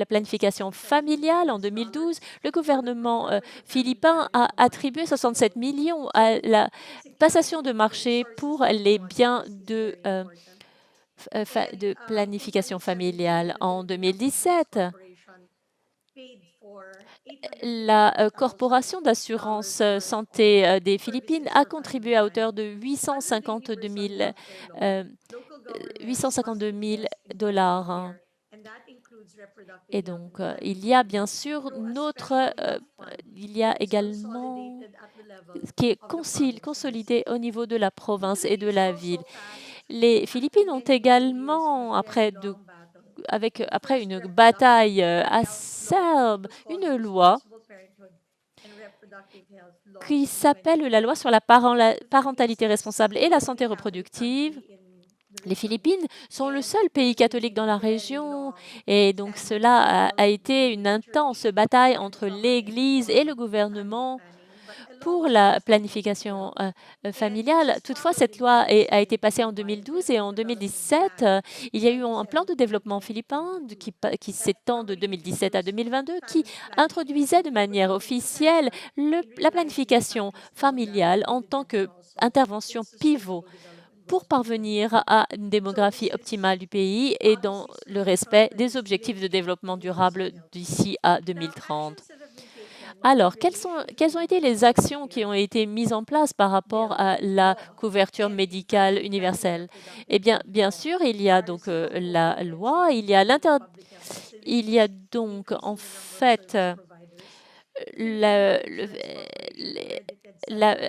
planification familiale en 2012. Le gouvernement philippin a attribué 67 millions à la passation de marché pour les biens de planification familiale. En 2017, la Corporation d'assurance santé des Philippines a contribué à hauteur de 852 000 dollars. Et donc, il y a bien sûr il y a également ce qui est consolidé au niveau de la province et de la ville. Les Philippines ont également, après une bataille acerbe, une loi qui s'appelle la loi sur la parentalité responsable et la santé reproductive. Les Philippines sont le seul pays catholique dans la région et donc cela a été une intense bataille entre l'Église et le gouvernement pour la planification familiale. Toutefois, cette loi a été passée en 2012 et en 2017, il y a eu un plan de développement philippin qui s'étend de 2017 à 2022 qui introduisait de manière officielle la planification familiale en tant qu'intervention pivot pour parvenir à une démographie optimale du pays et dans le respect des objectifs de développement durable d'ici à 2030. Alors, quelles ont été les actions qui ont été mises en place par rapport à la couverture médicale universelle? Eh bien, bien sûr, il y a donc la loi, il y a donc en fait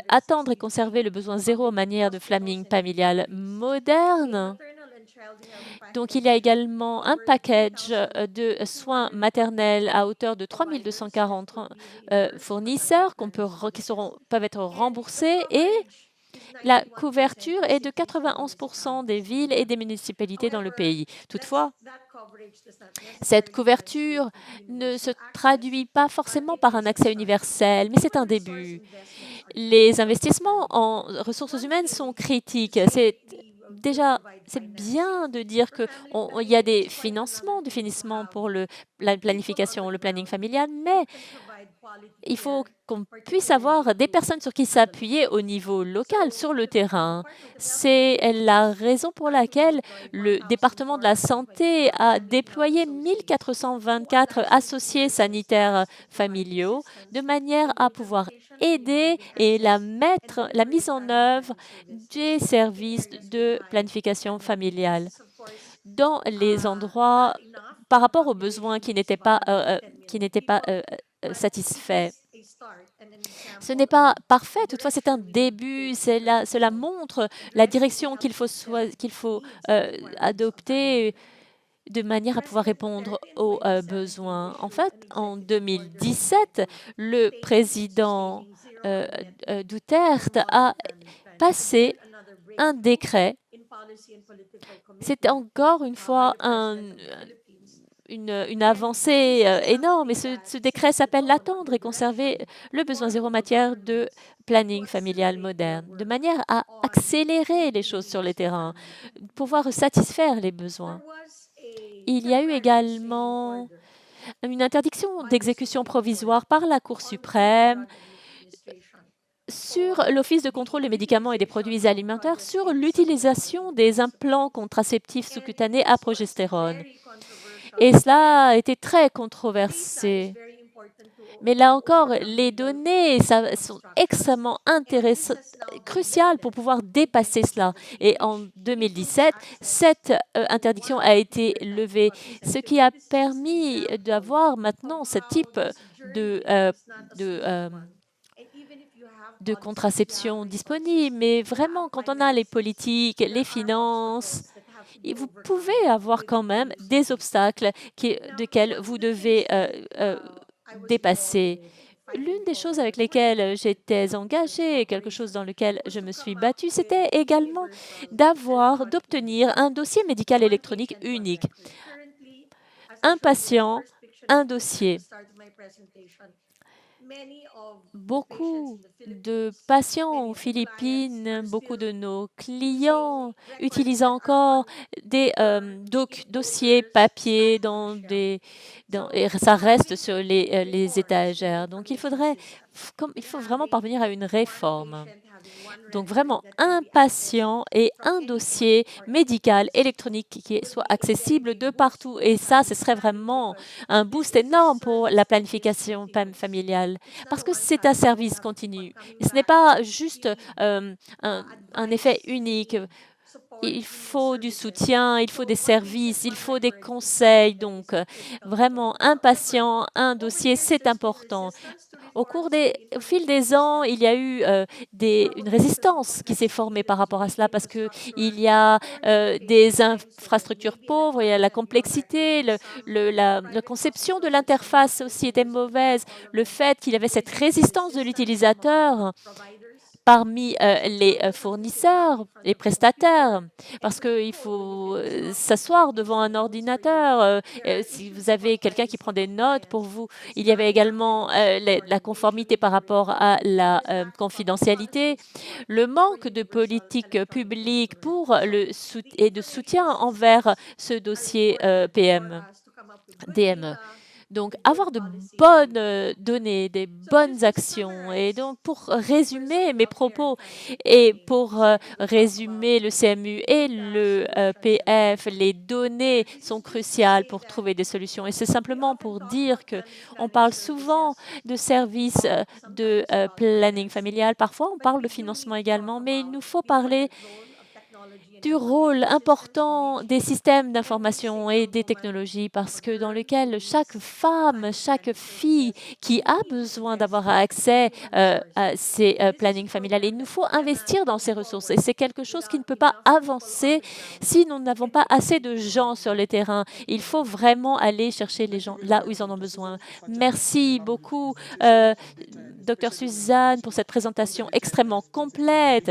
attendre et conserver le besoin zéro en manière de planning familial moderne. Donc, il y a également un package de soins maternels à hauteur de 3 240 fournisseurs peuvent être remboursés et la couverture est de 91% des villes et des municipalités dans le pays. Toutefois, cette couverture ne se traduit pas forcément par un accès universel, mais c'est un début. Les investissements en ressources humaines sont critiques. C'est bien de dire qu'il y a du financement pour la planification, le planning familial, mais il faut qu'on puisse avoir des personnes sur qui s'appuyer au niveau local, sur le terrain. C'est la raison pour laquelle le département de la santé a déployé 1424 associés sanitaires familiaux de manière à pouvoir aider et la mise en œuvre des services de planification familiale dans les endroits par rapport aux besoins qui n'étaient pas satisfaits. Ce n'est pas parfait, toutefois c'est un début, cela montre la direction qu'il faut adopter de manière à pouvoir répondre aux besoins. En fait, en 2017, le président Duterte a passé un décret. C'est encore une fois une avancée énorme et ce décret s'appelle l'attendre et conserver le besoin zéro en matière de planning familial moderne, de manière à accélérer les choses sur le terrain, pouvoir satisfaire les besoins. Il y a eu également une interdiction d'exécution provisoire par la Cour suprême sur l'Office de contrôle des médicaments et des produits alimentaires sur l'utilisation des implants contraceptifs sous-cutanés à progestérone. Et cela a été très controversé. Mais là encore, les données sont extrêmement cruciales pour pouvoir dépasser cela. Et en 2017, cette interdiction a été levée, ce qui a permis d'avoir maintenant ce type de contraception disponible. Mais vraiment, quand on a les politiques, les finances, et vous pouvez avoir quand même des obstacles desquels vous devez dépasser. L'une des choses avec lesquelles j'étais engagée, quelque chose dans lequel je me suis battue, c'était également d'obtenir un dossier médical électronique unique. Un patient, un dossier. Beaucoup de patients aux Philippines, beaucoup de nos clients utilisent encore des dossiers papier et ça reste sur les étagères. Donc, il faut vraiment parvenir à une réforme. Donc, vraiment, un patient et un dossier médical électronique qui soit accessible de partout. Et ça, ce serait vraiment un boost énorme pour la planification familiale parce que c'est un service continu. Et ce n'est pas juste un effet unique. Il faut du soutien, il faut des services, il faut des conseils. Donc, vraiment, un patient, un dossier, c'est important. Au fil des ans, il y a eu une résistance qui s'est formée par rapport à cela parce que il y a des infrastructures pauvres, il y a la complexité, la conception de l'interface aussi était mauvaise, le fait qu'il y avait cette résistance de l'utilisateur parmi les fournisseurs, les prestataires, parce qu'il faut s'asseoir devant un ordinateur. Si vous avez quelqu'un qui prend des notes pour vous, il y avait également la conformité par rapport à la confidentialité, le manque de politique publique et de soutien envers ce dossier DME. Donc, avoir de bonnes données, des bonnes actions. Et donc, pour résumer mes propos et pour résumer le CMU et le PF, les données sont cruciales pour trouver des solutions. Et c'est simplement pour dire que on parle souvent de services de planning familial. Parfois, on parle de financement également, mais il nous faut parler du rôle important des systèmes d'information et des technologies parce que dans lequel chaque femme, chaque fille qui a besoin d'avoir accès à ces plannings familiales, il nous faut investir dans ces ressources et c'est quelque chose qui ne peut pas avancer si nous n'avons pas assez de gens sur le terrain. Il faut vraiment aller chercher les gens là où ils en ont besoin. Merci beaucoup, Dr Suzanne, pour cette présentation extrêmement complète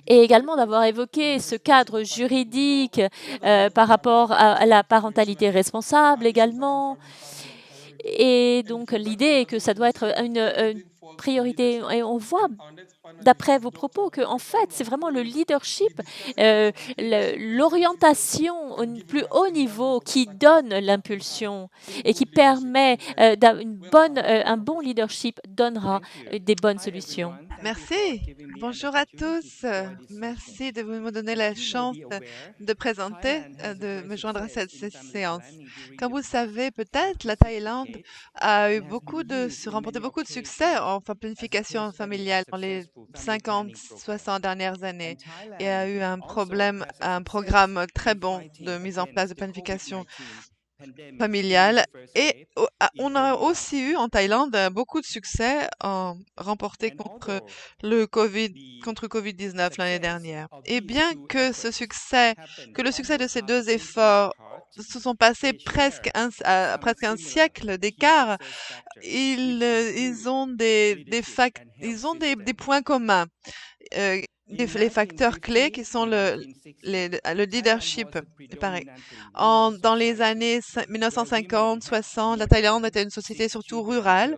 et également d'avoir évoqué ce cadre juridique par rapport à la parentalité responsable également. Et donc, l'idée est que ça doit être une priorité. Et on voit, d'après vos propos, que en fait, c'est vraiment le leadership, l'orientation au plus haut niveau qui donne l'impulsion et qui permet un bon leadership donnera des bonnes solutions. Merci. Bonjour à tous. Merci de me donner la chance de présenter, de me joindre à cette séance. Comme vous le savez, peut-être la Thaïlande a remporté beaucoup de succès en planification familiale dans les 50, 60 dernières années et a eu un programme très bon de mise en place de planification familiale. Et on a aussi eu en Thaïlande beaucoup de succès remporté contre le Covid-19 l'année dernière. Et bien que le succès de ces deux efforts se sont passés presque un siècle d'écart, ils ont des points communs. Les facteurs clés qui sont le leadership. Pareil. Dans les années 1950, 60, la Thaïlande était une société surtout rurale,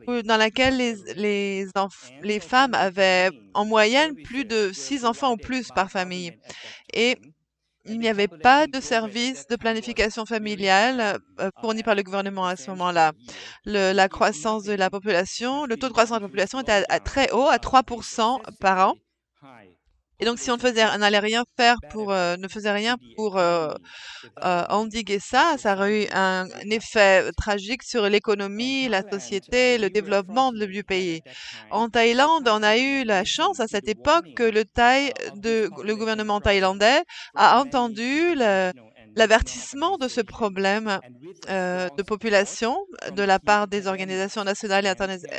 dans laquelle les femmes avaient en moyenne plus de 6 enfants ou plus par famille. Et il n'y avait pas de service de planification familiale fourni par le gouvernement à ce moment-là. La croissance de la population, le taux de croissance de la population était très haut, à 3% par an. Et donc, si on n'allait rien faire ne faisait rien pour endiguer ça, ça aurait eu un effet tragique sur l'économie, la société, le développement du pays. En Thaïlande, on a eu la chance à cette époque que le gouvernement thaïlandais a entendu l'avertissement de ce problème de population de la part des organisations nationales et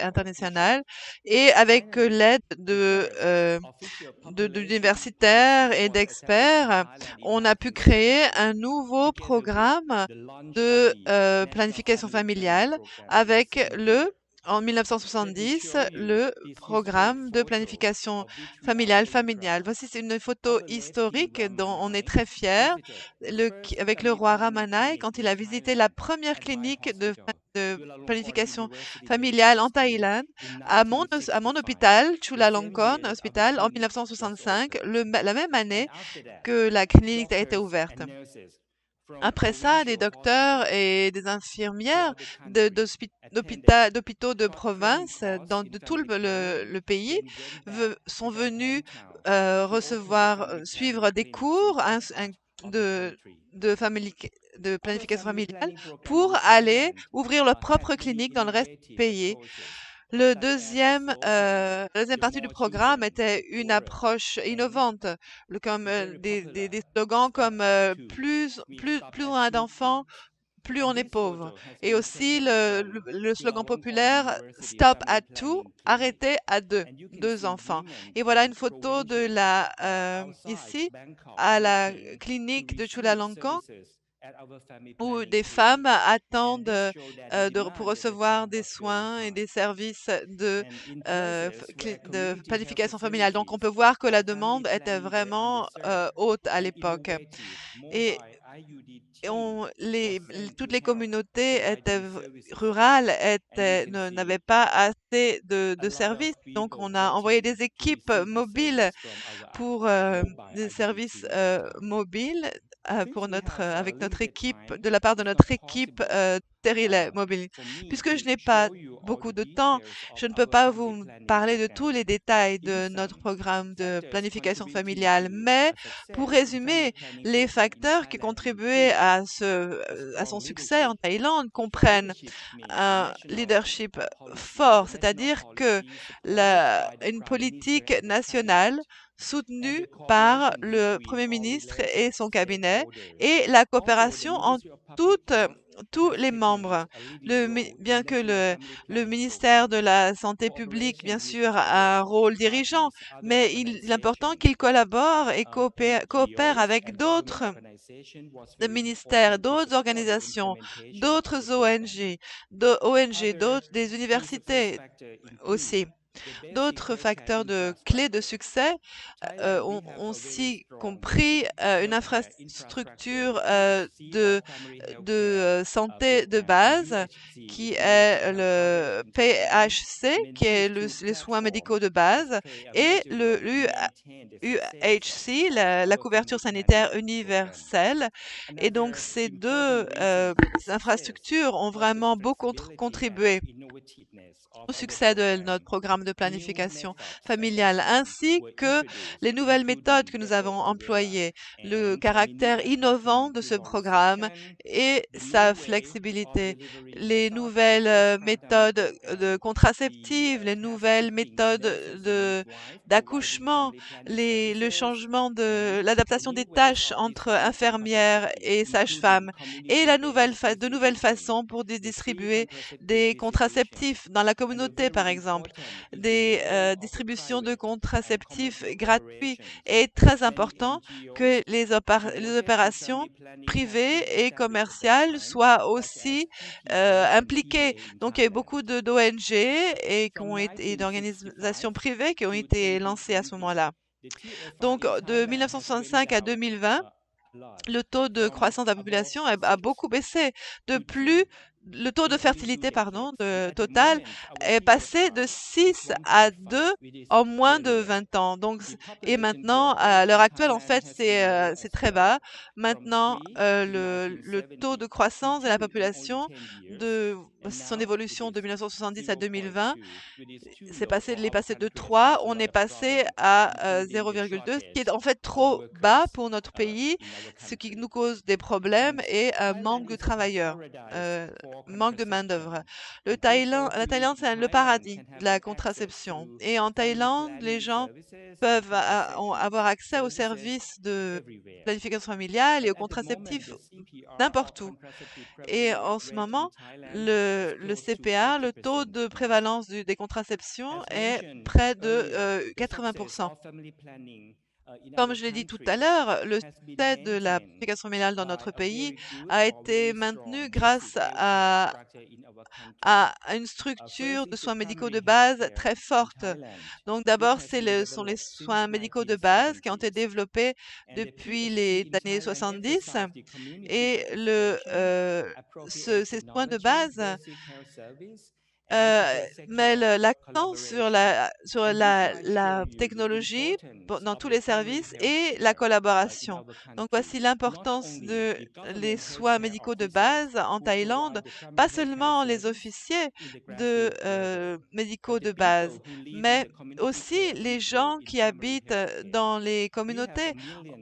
internationales et avec l'aide d'universitaires et d'experts, on a pu créer un nouveau programme de planification familiale avec en 1970, le programme de planification familiale. Voici, c'est une photo historique dont on est très fiers, avec le roi Ramanai quand il a visité la première clinique de planification familiale en Thaïlande, à mon hôpital, Chulalongkorn Hospital, en 1965, la même année que la clinique a été ouverte. Après ça, des docteurs et des infirmières d'hôpitaux de province de tout le pays sont venus suivre des cours de planification familiale pour aller ouvrir leur propre clinique dans le reste du pays. La deuxième partie du programme était une approche innovante, comme des slogans comme plus on a d'enfants, plus on est pauvre. Et aussi le slogan populaire Stop at two, arrêtez à deux enfants. Et voilà une photo de ici à la clinique de Chulalongkorn où des femmes attendent pour recevoir des soins et des services de planification familiale. Donc, on peut voir que la demande était vraiment haute à l'époque. Et toutes les communautés rurales n'avaient pas assez de services. Donc, on a envoyé des équipes mobiles pour des services mobiles avec notre équipe, de la part de notre équipe Terile Mobile. Puisque je n'ai pas beaucoup de temps, je ne peux pas vous parler de tous les détails de notre programme de planification familiale, mais pour résumer, les facteurs qui contribuaient à son succès en Thaïlande comprennent un leadership fort, c'est-à-dire que une politique nationale soutenue par le Premier ministre et son cabinet et la coopération entre tous les membres. Bien que le ministère de la Santé publique, bien sûr, a un rôle dirigeant, mais il est important qu'il collabore et coopère avec d'autres ministères, d'autres organisations, d'autres ONG, des universités aussi. D'autres facteurs clés de succès ont aussi compris une infrastructure de santé de base qui est le PHC, qui est les soins médicaux de base, et le UHC, la couverture sanitaire universelle. Et donc ces deux infrastructures ont vraiment beaucoup contribué au succès de notre programme de planification familiale, ainsi que les nouvelles méthodes que nous avons employées, le caractère innovant de ce programme et sa flexibilité, les nouvelles méthodes contraceptives, les nouvelles méthodes d'accouchement, le changement l'adaptation des tâches entre infirmières et sages-femmes et de nouvelles façons pour distribuer des contraceptifs dans la communauté, par exemple. Des distributions de contraceptifs gratuits est très important que les opérations privées et commerciales soient aussi impliquées. Donc, il y a eu beaucoup d'ONG et d'organisations privées qui ont été lancées à ce moment-là. Donc, de 1965 à 2020, le taux de croissance de la population a beaucoup baissé. De plus, le taux de fertilité, pardon, total est passé de 6 à 2 en moins de 20 ans. Donc, et maintenant, à l'heure actuelle, en fait, c'est très bas. Maintenant, le taux de croissance de la population, son évolution de 1970 à 2020, il est passé de 3, on est passé à 0,2, ce qui est en fait trop bas pour notre pays, ce qui nous cause des problèmes et un manque de travailleurs, manque de main-d'œuvre. La Thaïlande, c'est le paradis de la contraception. Et en Thaïlande, les gens peuvent avoir accès aux services de planification familiale et aux contraceptifs n'importe où. Et en ce moment, le CPA, le taux de prévalence des contraceptions est près de 80%. Comme je l'ai dit tout à l'heure, le succès de la planification familiale dans notre pays a été maintenu grâce à une structure de soins médicaux de base très forte. Donc d'abord, sont les soins médicaux de base qui ont été développés depuis les années 70 et ces soins de base met l'accent sur la technologie dans tous les services et la collaboration. Donc voici l'importance les soins médicaux de base en Thaïlande, pas seulement les officiers médicaux de base, mais aussi les gens qui habitent dans les communautés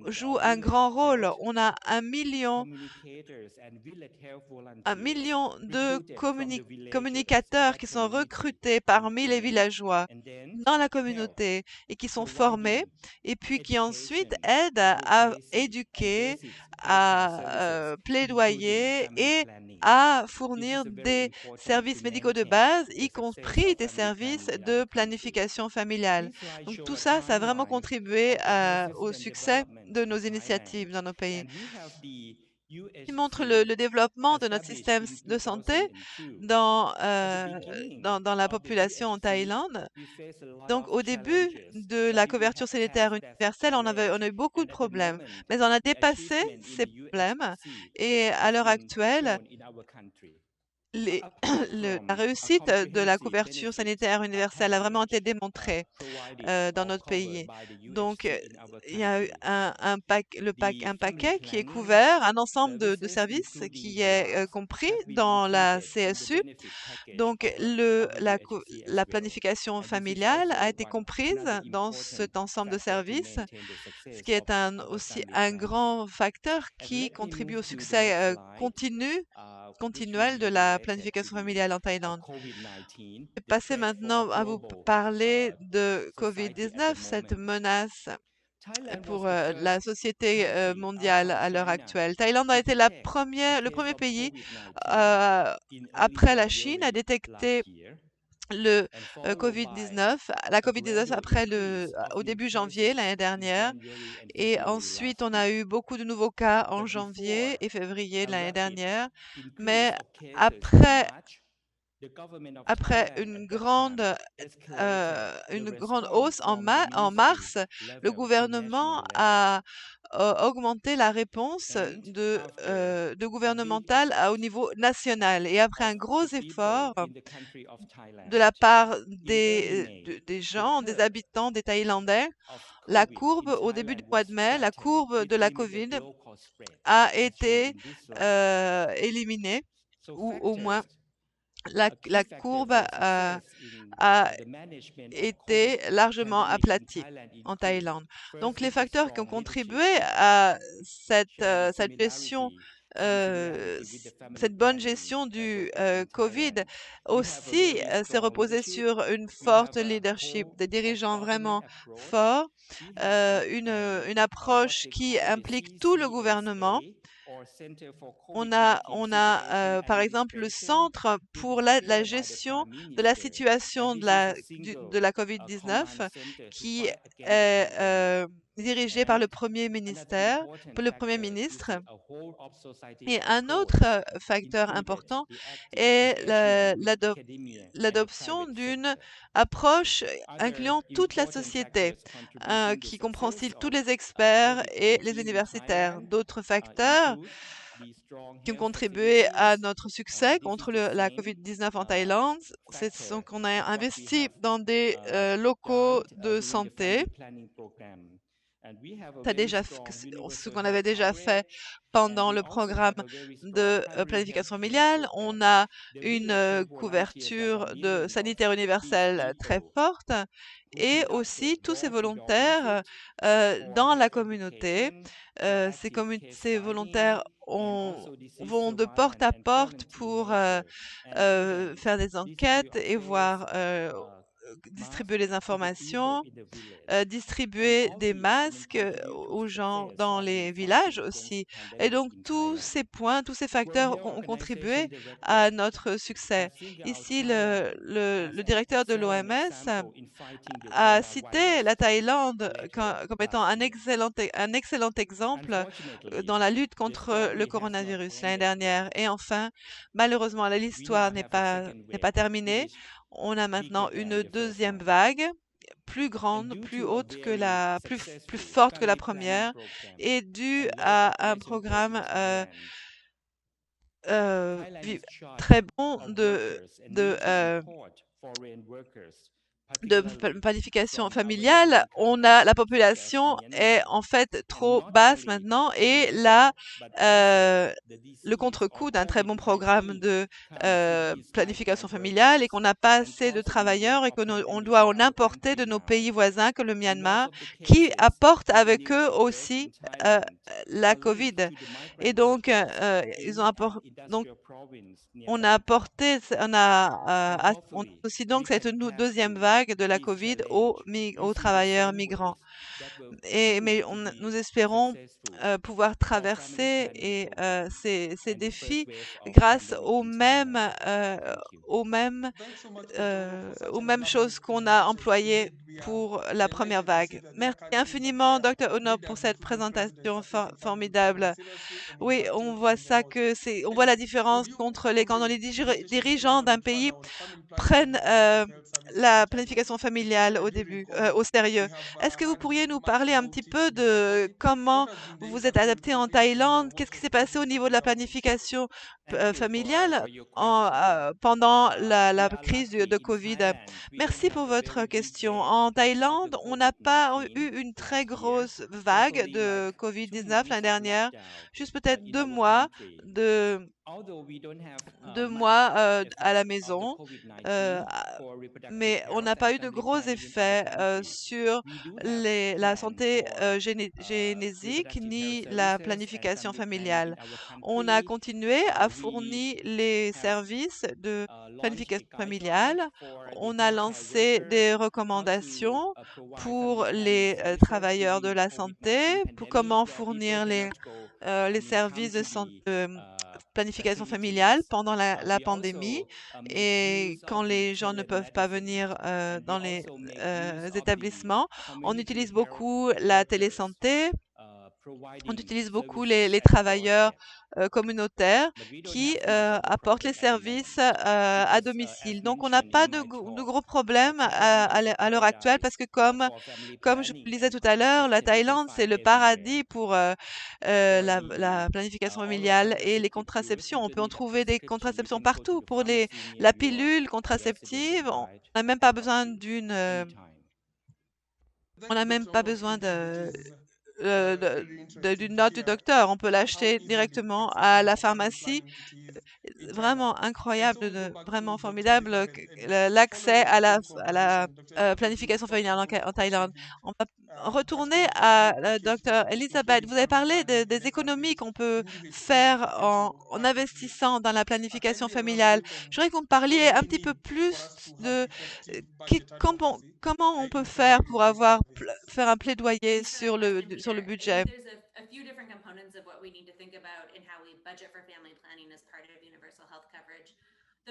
jouent un grand rôle. On a 1 million de communicateurs qui sont recrutés parmi les villageois dans la communauté et qui sont formés et puis qui ensuite aident à éduquer, à plaidoyer et à fournir des services médicaux de base, y compris des services de planification familiale. Donc tout ça, ça a vraiment contribué au succès de nos initiatives dans nos pays. Qui montre le développement de notre système de santé dans la population en Thaïlande. Donc, au début de la couverture sanitaire universelle, on a eu beaucoup de problèmes, mais on a dépassé ces problèmes et à l'heure actuelle, la réussite de la couverture sanitaire universelle a vraiment été démontrée dans notre pays. Donc, il y a eu un paquet qui est couvert, un ensemble de services qui est compris dans la CSU. Donc, la planification familiale a été comprise dans cet ensemble de services, ce qui est aussi un grand facteur qui contribue au succès continuel de la planification familiale en Thaïlande. Je vais passer maintenant à vous parler de COVID-19, cette menace pour la société mondiale à l'heure actuelle. Thaïlande a été le premier pays après la Chine à détecter le COVID-19, la COVID-19 au début janvier l'année dernière. Et ensuite, on a eu beaucoup de nouveaux cas en janvier et février de l'année dernière. Mais après, après une grande hausse en mars, le gouvernement a augmenté la réponse de gouvernementale au niveau national. Et après un gros effort de la part des gens, des habitants, des Thaïlandais, la courbe au début du mois de mai, la courbe de la COVID a été éliminée, ou au moins la courbe a été largement aplatie en Thaïlande. Donc, les facteurs qui ont contribué à cette gestion, cette bonne gestion du COVID aussi, s'est reposé sur une forte leadership, des dirigeants vraiment forts, une approche qui implique tout le gouvernement. Par exemple, le Centre pour la gestion de la situation de la COVID-19 qui est dirigé par le Premier ministre. Et un autre facteur important est l'adoption d'une approche incluant toute la société, qui comprend aussi tous les experts et les universitaires. D'autres facteurs qui ont contribué à notre succès contre la COVID-19 en Thaïlande, c'est qu'on a investi dans des locaux de santé. Ce qu'on avait déjà fait pendant le programme de planification familiale. On a une couverture sanitaire universelle très forte et aussi tous ces volontaires dans la communauté. Ces volontaires vont de porte à porte pour faire des enquêtes et distribuer les informations, distribuer des masques aux gens dans les villages aussi. Et donc, tous ces points, tous ces facteurs ont contribué à notre succès. Ici, le directeur de l'OMS a cité la Thaïlande comme étant un excellent exemple dans la lutte contre le coronavirus l'année dernière. Et enfin, malheureusement, l'histoire n'est pas terminée. On a maintenant une deuxième vague, plus grande, plus forte que la première, et due à un programme très bon de planification familiale. La population est en fait trop basse maintenant et le contre-coup d'un très bon programme de planification familiale est qu'on n'a pas assez de travailleurs et qu'on doit en importer de nos pays voisins comme le Myanmar, qui apportent avec eux aussi la COVID. Et donc, donc on a apporté, on associe donc cette deuxième vague de la COVID aux travailleurs migrants. Mais nous espérons pouvoir traverser ces défis grâce aux mêmes, aux mêmes choses qu'on a employées pour la première vague. Merci infiniment, Dr. Ono, pour cette présentation formidable. Oui, on voit ça on voit la différence quand les dirigeants d'un pays prennent la planification familiale au début, au sérieux. Est-ce que vous pourriez nous parler un petit peu de comment vous vous êtes adapté en Thaïlande? Qu'est-ce qui s'est passé au niveau de la planification familiale pendant la crise de Covid? Merci pour votre question. En Thaïlande, on n'a pas eu une très grosse vague de Covid-19 l'année dernière, juste peut-être 2 mois de 2 mois à la maison, mais on n'a pas eu de gros effets sur la santé génésique ni la planification familiale. On a continué à fournir les services de planification familiale. On a lancé des recommandations pour les travailleurs de la santé, pour comment fournir les services de planification familiale pendant la pandémie et quand les gens ne peuvent pas venir dans les établissements. On utilise beaucoup la télésanté, on utilise beaucoup les travailleurs communautaires qui apportent les services à domicile. Donc, on n'a pas de gros problèmes à l'heure actuelle parce que comme je vous le disais tout à l'heure, la Thaïlande, c'est le paradis pour la planification familiale et les contraceptions. On peut en trouver des contraceptions partout. Pour la pilule contraceptive, on n'a même pas besoin on n'a même pas besoin d'une note du docteur. On peut l'acheter directement à la pharmacie. Vraiment incroyable, vraiment formidable, l'accès à la planification familiale en Thaïlande. On va retourner à Dr. Elisabeth. Vous avez parlé des économies qu'on peut faire en investissant dans la planification familiale. Je voudrais que vous me parliez un petit peu plus de comment on peut faire pour faire un plaidoyer sur le I think budget. there's a few different components of what we need to think about in how we budget for family planning as part of universal health coverage.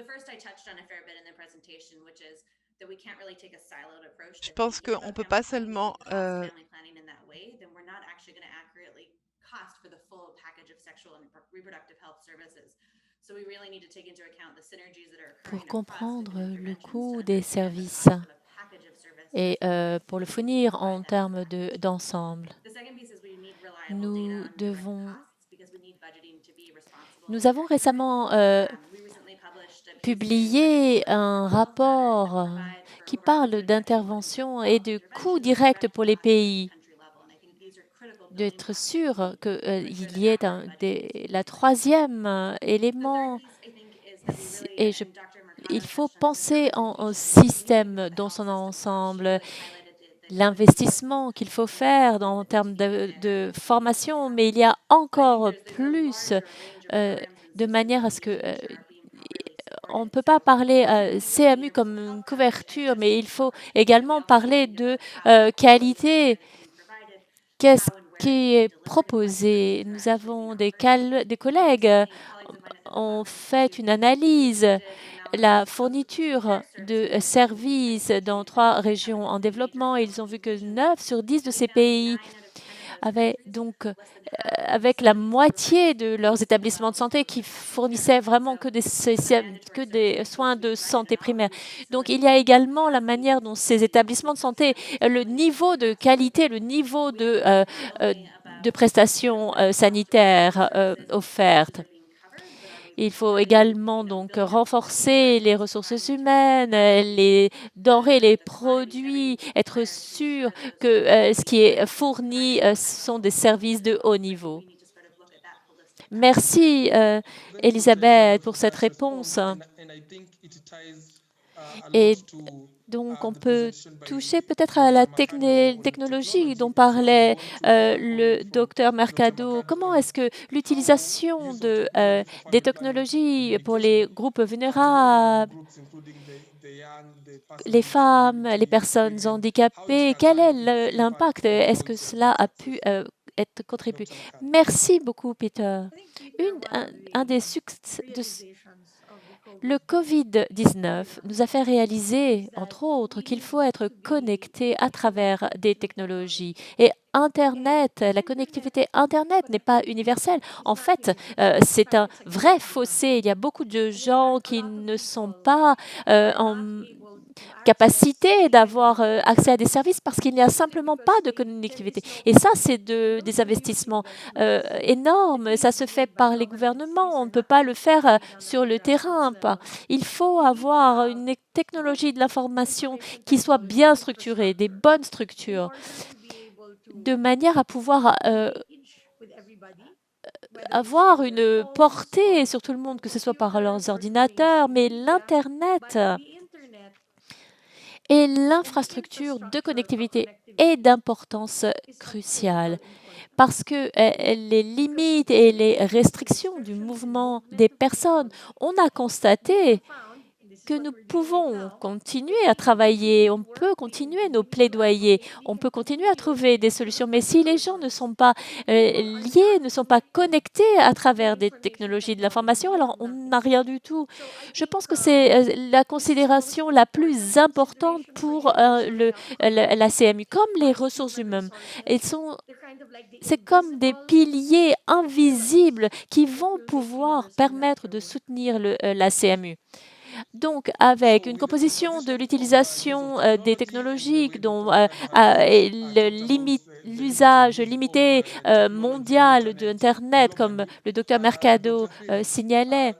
The first I touched on a fair bit in the presentation, which is that we can't really take a siloed approach Je to pense thinking qu'on about peut family pas planning. If seulement we cost family planning in that way, then we're not actually going to accurately cost for the full package of sexual and reproductive health services. So we really need to take into account the synergies that are pour occurring across comprendre different le interventions to coût des understand the services cost for the package of services et pour le we fournir en provide them. termes d'ensemble. The second piece is we need reliable data Nous on direct devons costs because we need budgeting to be responsible Nous and avons accurate. récemment We recently published a piece in publié Scientific un Reports on Health Matters rapport that provides for qui over parle 100 sexual and d'intervention reproductive et health de coûts interventions directs and pour les benchmarks at the pays, country level. And I think these are critical building d'être blocks sûr to ensure qu'il that y ait accurate budgeting is la taking place. troisième The third élément, piece, I think, is that we really, et and Dr. il Mercado faut touched on this in her penser au presentation, we need to système think of the dans health son system first. She ensemble, really highlighted the l'investissement qu'il faut faire en termes de formation, mais il y a encore plus de manière à ce que on ne peut pas parler CMU comme une couverture, mais il faut également parler de qualité. Qu'est-ce qui est proposé? Nous avons des collègues ont fait une analyse, la fourniture de services dans 3 régions en développement. Ils ont vu que 9 sur 10 de ces pays avaient donc avec la moitié de leurs établissements de santé qui fournissaient vraiment que des soins de santé primaire. Donc il y a également la manière dont ces établissements de santé, le niveau de qualité, le niveau de prestations sanitaires offertes. Il faut également donc renforcer les ressources humaines, les denrées, les produits, être sûr que ce qui est fourni sont des services de haut niveau. Merci, Elisabeth, pour cette réponse. Et donc, on peut toucher peut-être à la technologie dont parlait le docteur Mercado. Comment est-ce que l'utilisation des technologies pour les groupes vulnérables les femmes, les personnes handicapées, quel est l'impact? Est-ce que cela a pu être contribué? Merci beaucoup, Peter. Un des succès le Covid-19 nous a fait réaliser, entre autres, qu'il faut être connecté à travers des technologies. Et Internet, la connectivité Internet n'est pas universelle. En fait, c'est un vrai fossé. Il y a beaucoup de gens qui ne sont pas en capacité d'avoir accès à des services parce qu'il n'y a simplement pas de connectivité. Et ça, c'est des investissements énormes. Ça se fait par les gouvernements. On ne peut pas le faire sur le terrain. Il faut avoir une technologie de l'information qui soit bien structurée, des bonnes structures, de manière à pouvoir avoir une portée sur tout le monde, que ce soit par leurs ordinateurs, mais l'Internet et l'infrastructure de connectivité est d'importance cruciale parce que les limites et les restrictions du mouvement des personnes, on a constaté que nous pouvons continuer à travailler, on peut continuer nos plaidoyers, on peut continuer à trouver des solutions. Mais si les gens ne sont pas liés, ne sont pas connectés à travers des technologies de l'information, alors on n'a rien du tout. Je pense que c'est la considération la plus importante pour la CMU, comme les ressources humaines. C'est comme des piliers invisibles qui vont pouvoir permettre de soutenir la CMU. Donc, avec une composition de l'utilisation des technologies, dont l'usage limité mondial d'Internet, comme le docteur Mercado signalait,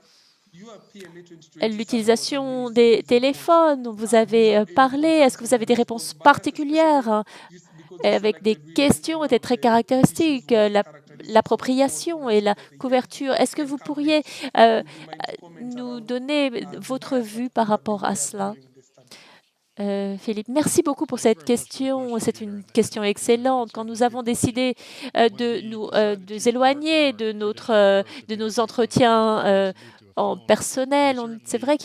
l'utilisation des téléphones dont vous avez parlé, est-ce que vous avez des réponses particulières avec des questions étaient très caractéristiques, l'appropriation et la couverture. Est-ce que vous pourriez nous donner votre vue par rapport à cela? Philippe, merci beaucoup pour cette question. C'est une question excellente. Quand nous avons décidé de nous éloigner de nos entretiens en personnel, c'est vrai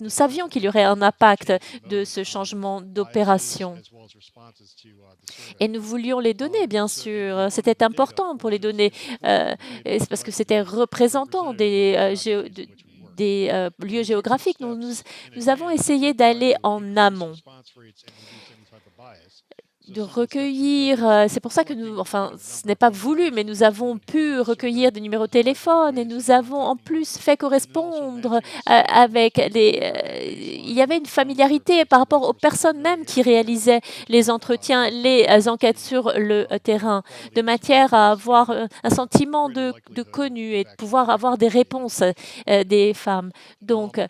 nous savions qu'il y aurait un impact de ce changement d'opération. Et nous voulions les donner, bien sûr. C'était important pour les donner. C'est parce que c'était représentant des lieux géographiques. Nous avons essayé d'aller en amont, de recueillir, c'est pour ça que ce n'est pas voulu, mais nous avons pu recueillir des numéros de téléphone et nous avons en plus fait correspondre avec il y avait une familiarité par rapport aux personnes même qui réalisaient les entretiens, les enquêtes sur le terrain, de manière à avoir un sentiment de connu et de pouvoir avoir des réponses des femmes. Donc,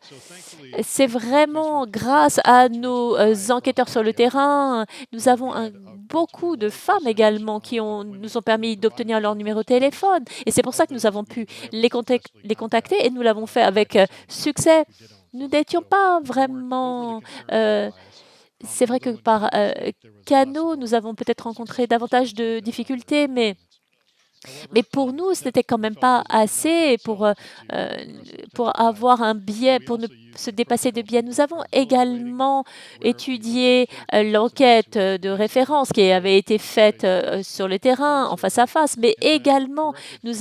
c'est vraiment grâce à nos enquêteurs sur le terrain, nous avons beaucoup de femmes également qui nous ont permis d'obtenir leur numéro de téléphone. Et c'est pour ça que nous avons pu les contacter et nous l'avons fait avec succès. Nous n'étions pas vraiment... c'est vrai que par canaux, nous avons peut-être rencontré davantage de difficultés, mais pour nous, ce n'était quand même pas assez pour avoir un biais, pour ne se dépasser de biais. Nous avons également étudié l'enquête de référence qui avait été faite sur le terrain, en face à face, mais également nous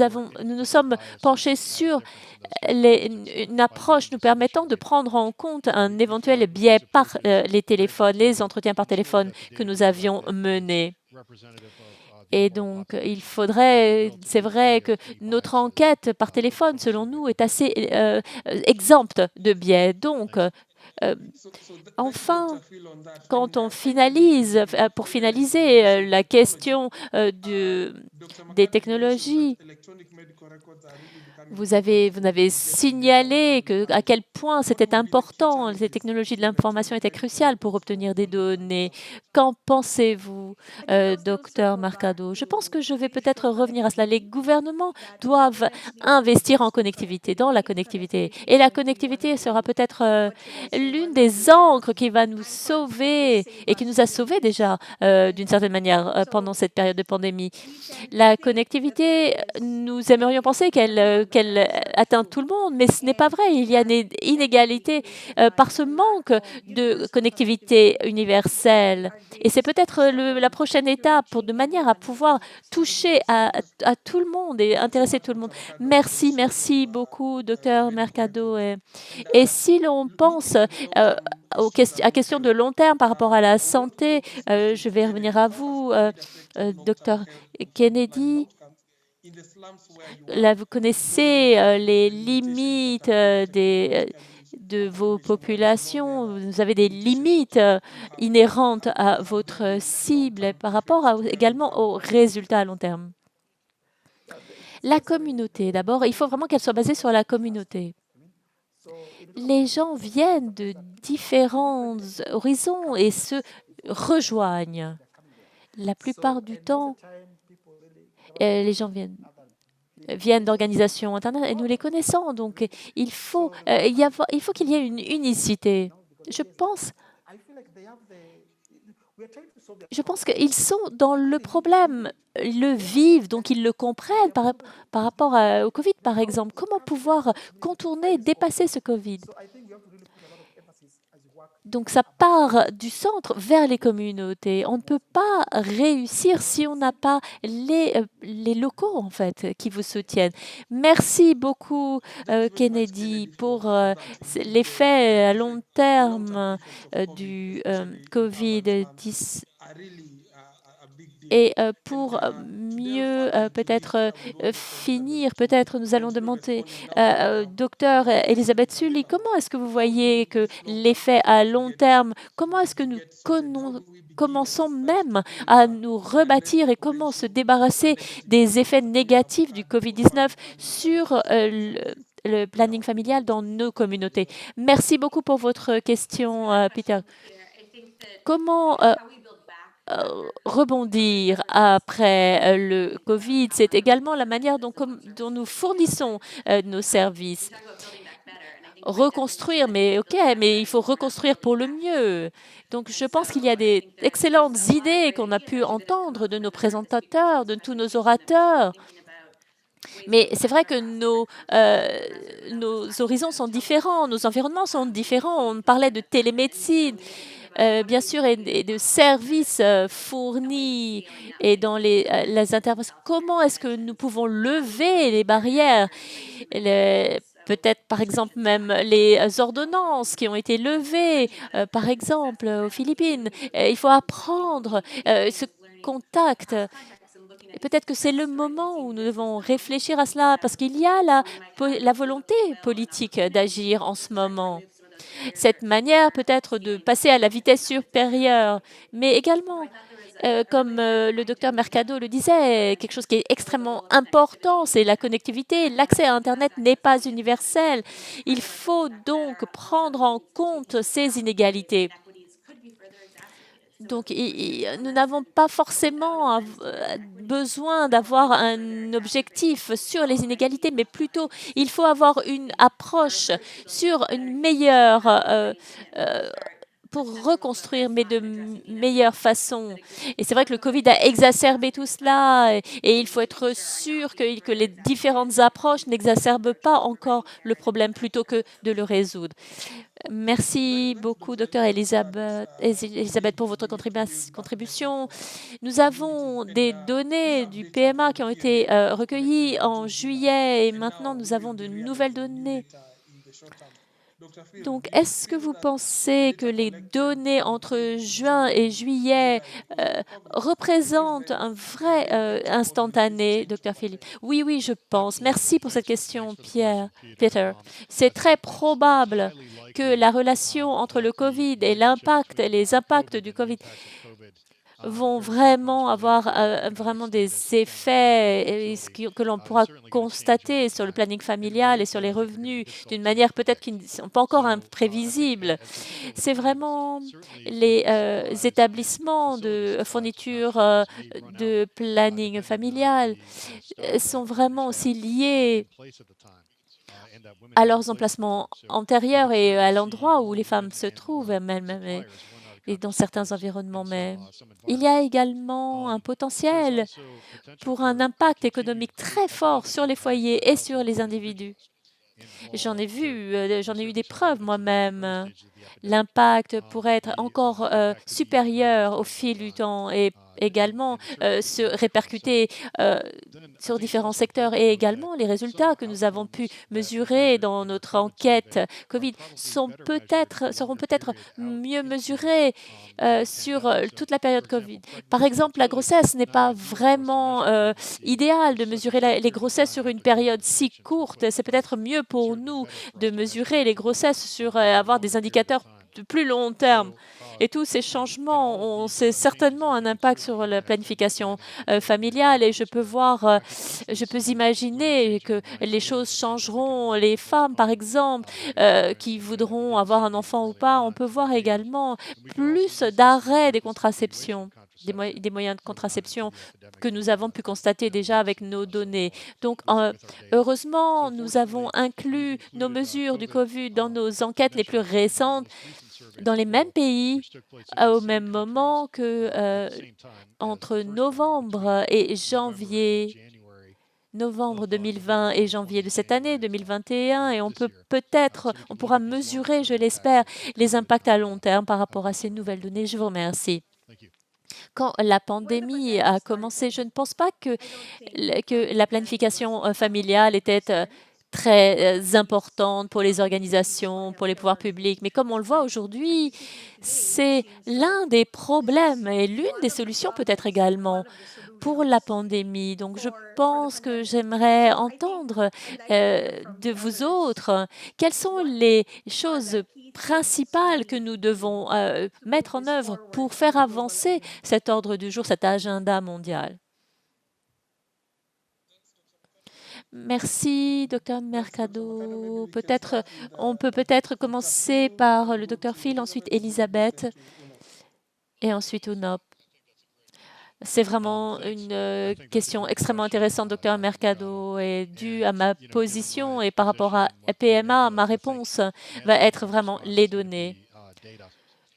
nous sommes penchés sur une approche nous permettant de prendre en compte un éventuel biais par les téléphones, les entretiens par téléphone que nous avions menés. Et donc, c'est vrai que notre enquête par téléphone, selon nous, est assez exempte de biais. Donc, enfin, quand on finalise, pour finaliser la question des technologies, vous avez signalé à quel point c'était important, les technologies de l'information étaient cruciales pour obtenir des données. Qu'en pensez-vous, docteur Mercado? Je pense que je vais peut-être revenir à cela. Les gouvernements doivent investir en connectivité, dans la connectivité. Et la connectivité sera peut-être l'une des ancres qui va nous sauver et qui nous a sauvés déjà d'une certaine manière pendant cette période de pandémie. La connectivité, nous aimerions penser qu'elle atteint tout le monde, mais ce n'est pas vrai. Il y a des inégalités par ce manque de connectivité universelle. Et c'est peut-être la prochaine étape de manière à pouvoir toucher à tout le monde et intéresser tout le monde. Merci beaucoup, docteur Mercado. Et si l'on pense à question de long terme par rapport à la santé, je vais revenir à vous, docteur Kennedy. Là, vous connaissez les limites de vos populations. Vous avez des limites inhérentes à votre cible par rapport également aux résultats à long terme. La communauté, d'abord, il faut vraiment qu'elle soit basée sur la communauté. Les gens viennent de différents horizons et se rejoignent. La plupart du temps, les gens viennent d'organisations internationales et nous les connaissons. Donc, il faut qu'il y ait une unicité. Je pense qu'ils sont dans le problème, ils le vivent, donc ils le comprennent par rapport au Covid, par exemple. Comment pouvoir contourner, dépasser ce Covid? Donc ça part du centre vers les communautés. On ne peut pas réussir si on n'a pas les locaux, en fait, qui vous soutiennent. Merci beaucoup, Kennedy, pour l'effet à long terme du Covid-19. Et pour mieux peut-être finir, peut-être nous allons demander, docteur Elisabeth Sully, comment est-ce que vous voyez que l'effet à long terme, comment est-ce que nous commençons même à nous rebâtir et comment se débarrasser des effets négatifs du Covid-19 sur le planning familial dans nos communautés? Merci beaucoup pour votre question, Peter. Comment rebondir après le Covid, c'est également la manière dont nous fournissons nos services. Reconstruire, mais OK, mais il faut reconstruire pour le mieux. Donc, je pense qu'il y a des excellentes idées qu'on a pu entendre de nos présentateurs, de tous nos orateurs. Mais c'est vrai que nos horizons sont différents, nos environnements sont différents. On parlait de télémédecine. Bien sûr, et de services fournis et dans les interventions. Comment est-ce que nous pouvons lever les barrières? Peut-être, par exemple, même les ordonnances qui ont été levées, par exemple, aux Philippines. Il faut apprendre ce contact. Et peut-être que c'est le moment où nous devons réfléchir à cela, parce qu'il y a la volonté politique d'agir en ce moment. Cette manière peut-être de passer à la vitesse supérieure, mais également, comme le docteur Mercado le disait, quelque chose qui est extrêmement important, c'est la connectivité. L'accès à Internet n'est pas universel. Il faut donc prendre en compte ces inégalités. Donc, nous n'avons pas forcément besoin d'avoir un objectif sur les inégalités, mais plutôt, il faut avoir une approche sur une meilleure pour reconstruire, mais de meilleure façon. Et c'est vrai que le Covid a exacerbé tout cela, et il faut être sûr que les différentes approches n'exacerbent pas encore le problème plutôt que de le résoudre. Merci beaucoup, docteur Elisabeth, pour votre contribution. Nous avons des données du PMA qui ont été recueillies en juillet et maintenant nous avons de nouvelles données. Donc, est-ce que vous pensez que les données entre juin et juillet représentent un vrai instantané, docteur Philippe? Oui, je pense. Merci pour cette question, Peter. C'est très probable que la relation entre le Covid et les impacts du Covid vont vraiment avoir vraiment des effets que l'on pourra constater sur le planning familial et sur les revenus d'une manière peut-être qui ne sont pas encore imprévisibles. C'est vraiment les établissements de fourniture de planning familial sont vraiment aussi liés à leurs emplacements antérieurs et à l'endroit où les femmes se trouvent, et dans certains environnements. Mais il y a également un potentiel pour un impact économique très fort sur les foyers et sur les individus. J'en ai eu des preuves moi-même. L'impact pourrait être encore supérieur au fil du temps et également se répercuter euh, sur différents secteurs et également les résultats que nous avons pu mesurer dans notre enquête COVID seront peut-être mieux mesurés sur toute la période COVID. Par exemple, la grossesse n'est pas vraiment idéal de mesurer les grossesses sur une période si courte. C'est peut-être mieux pour nous de mesurer les grossesses sur avoir des indicateurs de plus long terme. Et tous ces changements ont certainement un impact sur la planification familiale et je peux imaginer que les choses changeront. Les femmes, par exemple, qui voudront avoir un enfant ou pas, on peut voir également plus d'arrêts des contraceptions, des moyens de contraception que nous avons pu constater déjà avec nos données. Donc, heureusement, nous avons inclus nos mesures du COVID dans nos enquêtes les plus récentes dans les mêmes pays au même moment que entre novembre 2020 et janvier de cette année 2021 et on pourra mesurer, je l'espère, les impacts à long terme par rapport à ces nouvelles données. Je vous remercie. Quand la pandémie a commencé, je ne pense pas que la planification familiale était très importante pour les organisations, pour les pouvoirs publics. Mais comme on le voit aujourd'hui, c'est l'un des problèmes et l'une des solutions peut-être également pour la pandémie. Donc, je pense que j'aimerais entendre de vous autres quelles sont les choses principales que nous devons mettre en œuvre pour faire avancer cet ordre du jour, cet agenda mondial. Merci, Dr Mercado. On peut peut-être commencer par le Dr Phil, ensuite Elisabeth et ensuite Unop. C'est vraiment une question extrêmement intéressante, Dr Mercado, et due à ma position et par rapport à PMA, ma réponse va être vraiment les données.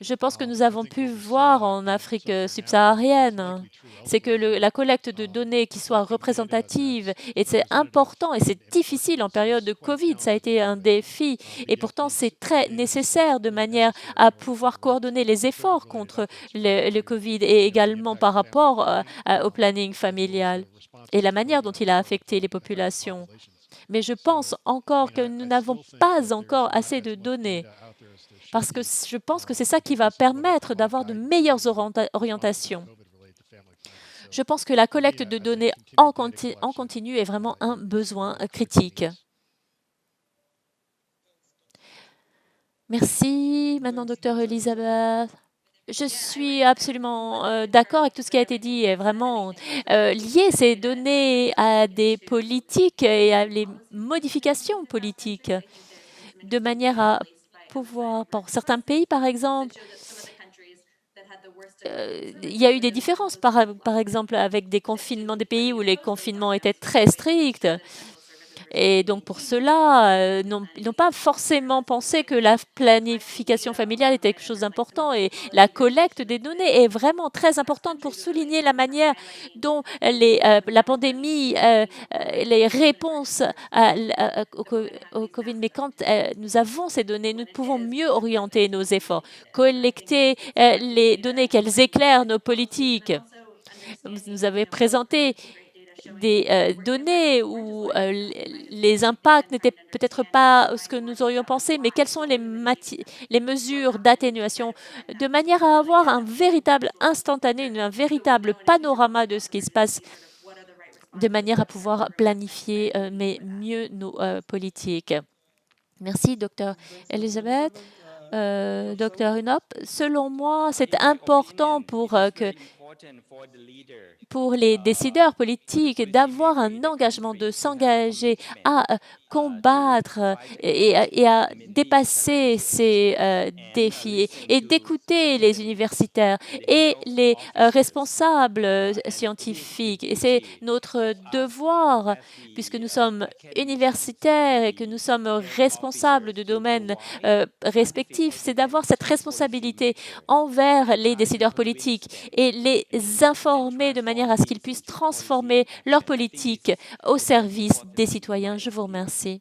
Je pense que nous avons pu voir en Afrique subsaharienne, c'est que la collecte de données qui soit représentative, et c'est important et c'est difficile en période de Covid, ça a été un défi, et pourtant c'est très nécessaire de manière à pouvoir coordonner les efforts contre le Covid et également par rapport au planning familial et la manière dont il a affecté les populations. Mais je pense encore que nous n'avons pas encore assez de données. Parce que je pense que c'est ça qui va permettre d'avoir de meilleures orientations. Je pense que la collecte de données en continu est vraiment un besoin critique. Merci. Maintenant, Dr Elisabeth. Je suis absolument d'accord avec tout ce qui a été dit et vraiment lier ces données à des politiques et à les modifications politiques de manière à pouvoir, pour certains pays, par exemple, il y a eu des différences, par exemple, avec des confinements des pays où les confinements étaient très stricts. Et donc, pour cela, ils n'ont pas forcément pensé que la planification familiale était quelque chose d'important. Et la collecte des données est vraiment très importante pour souligner la manière dont la pandémie, les réponses au Covid. Mais quand nous avons ces données, nous pouvons mieux orienter nos efforts, collecter les données, qu'elles éclairent nos politiques. Vous avez présenté des données où les impacts n'étaient peut-être pas ce que nous aurions pensé, mais quelles sont les mesures d'atténuation de manière à avoir un véritable instantané, un véritable panorama de ce qui se passe, de manière à pouvoir planifier mieux nos politiques. Merci, Dr Elisabeth. Dr Unop, selon moi, c'est important pour les décideurs politiques d'avoir un engagement, de s'engager à combattre et à dépasser ces défis et d'écouter les universitaires et les responsables scientifiques. Et c'est notre devoir, puisque nous sommes universitaires et que nous sommes responsables de domaines respectifs, c'est d'avoir cette responsabilité envers les décideurs politiques et les informer de manière à ce qu'ils puissent transformer leur politique au service des citoyens. Je vous remercie.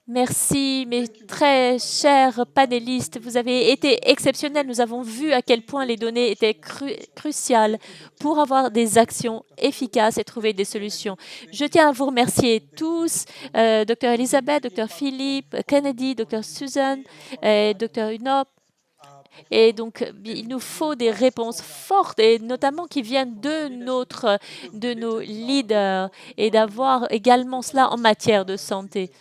Merci, mes très chers panélistes. Vous avez été exceptionnels. Nous avons vu à quel point les données étaient cruciales pour avoir des actions efficaces et trouver des solutions. Je tiens à vous remercier tous, Dr. Elisabeth, Dr. Philippe, Kennedy, Dr. Susan, Dr. Unop. Et donc, il nous faut des réponses fortes, et notamment qui viennent de nos leaders, et d'avoir également cela en matière de santé.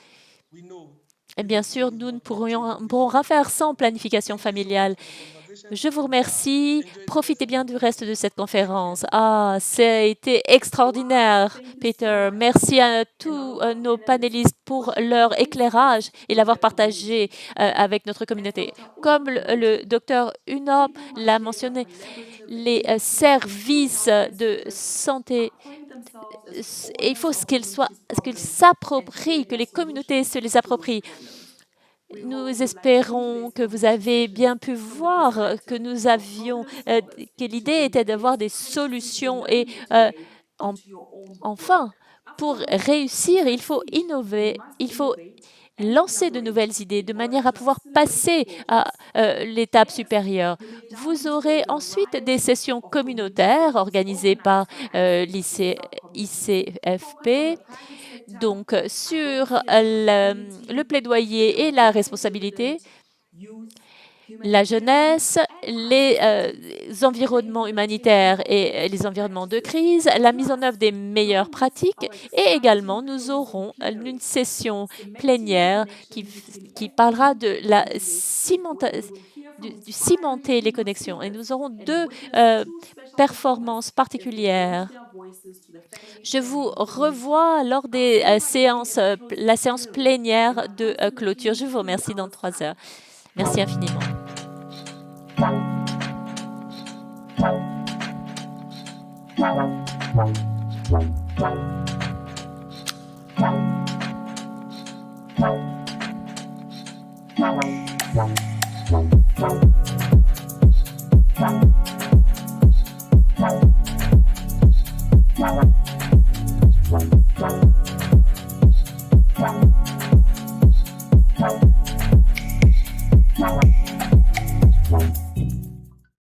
Et bien sûr, nous ne pourrons rien faire sans planification familiale. Je vous remercie. Profitez bien du reste de cette conférence. Ah, ça a été extraordinaire, Peter. Merci à tous nos panélistes pour leur éclairage et l'avoir partagé avec notre communauté. Comme le docteur Unop l'a mentionné, les services de santé, il faut qu'ils s'approprient, que les communautés se les approprient. Nous espérons que vous avez bien pu voir que nous avions, que l'idée était d'avoir des solutions et enfin, pour réussir, il faut innover, il faut lancer de nouvelles idées de manière à pouvoir passer à l'étape supérieure. Vous aurez ensuite des sessions communautaires organisées par l'ICFP, donc sur le plaidoyer et la responsabilité, la jeunesse, les environnements humanitaires et les environnements de crise, la mise en œuvre des meilleures pratiques, et également nous aurons une session plénière qui parlera de la cimenter les connexions. Et nous aurons deux performances particulières. Je vous revois lors des la séance plénière de clôture. Je vous remercie dans 3 heures. Merci infiniment. Wow.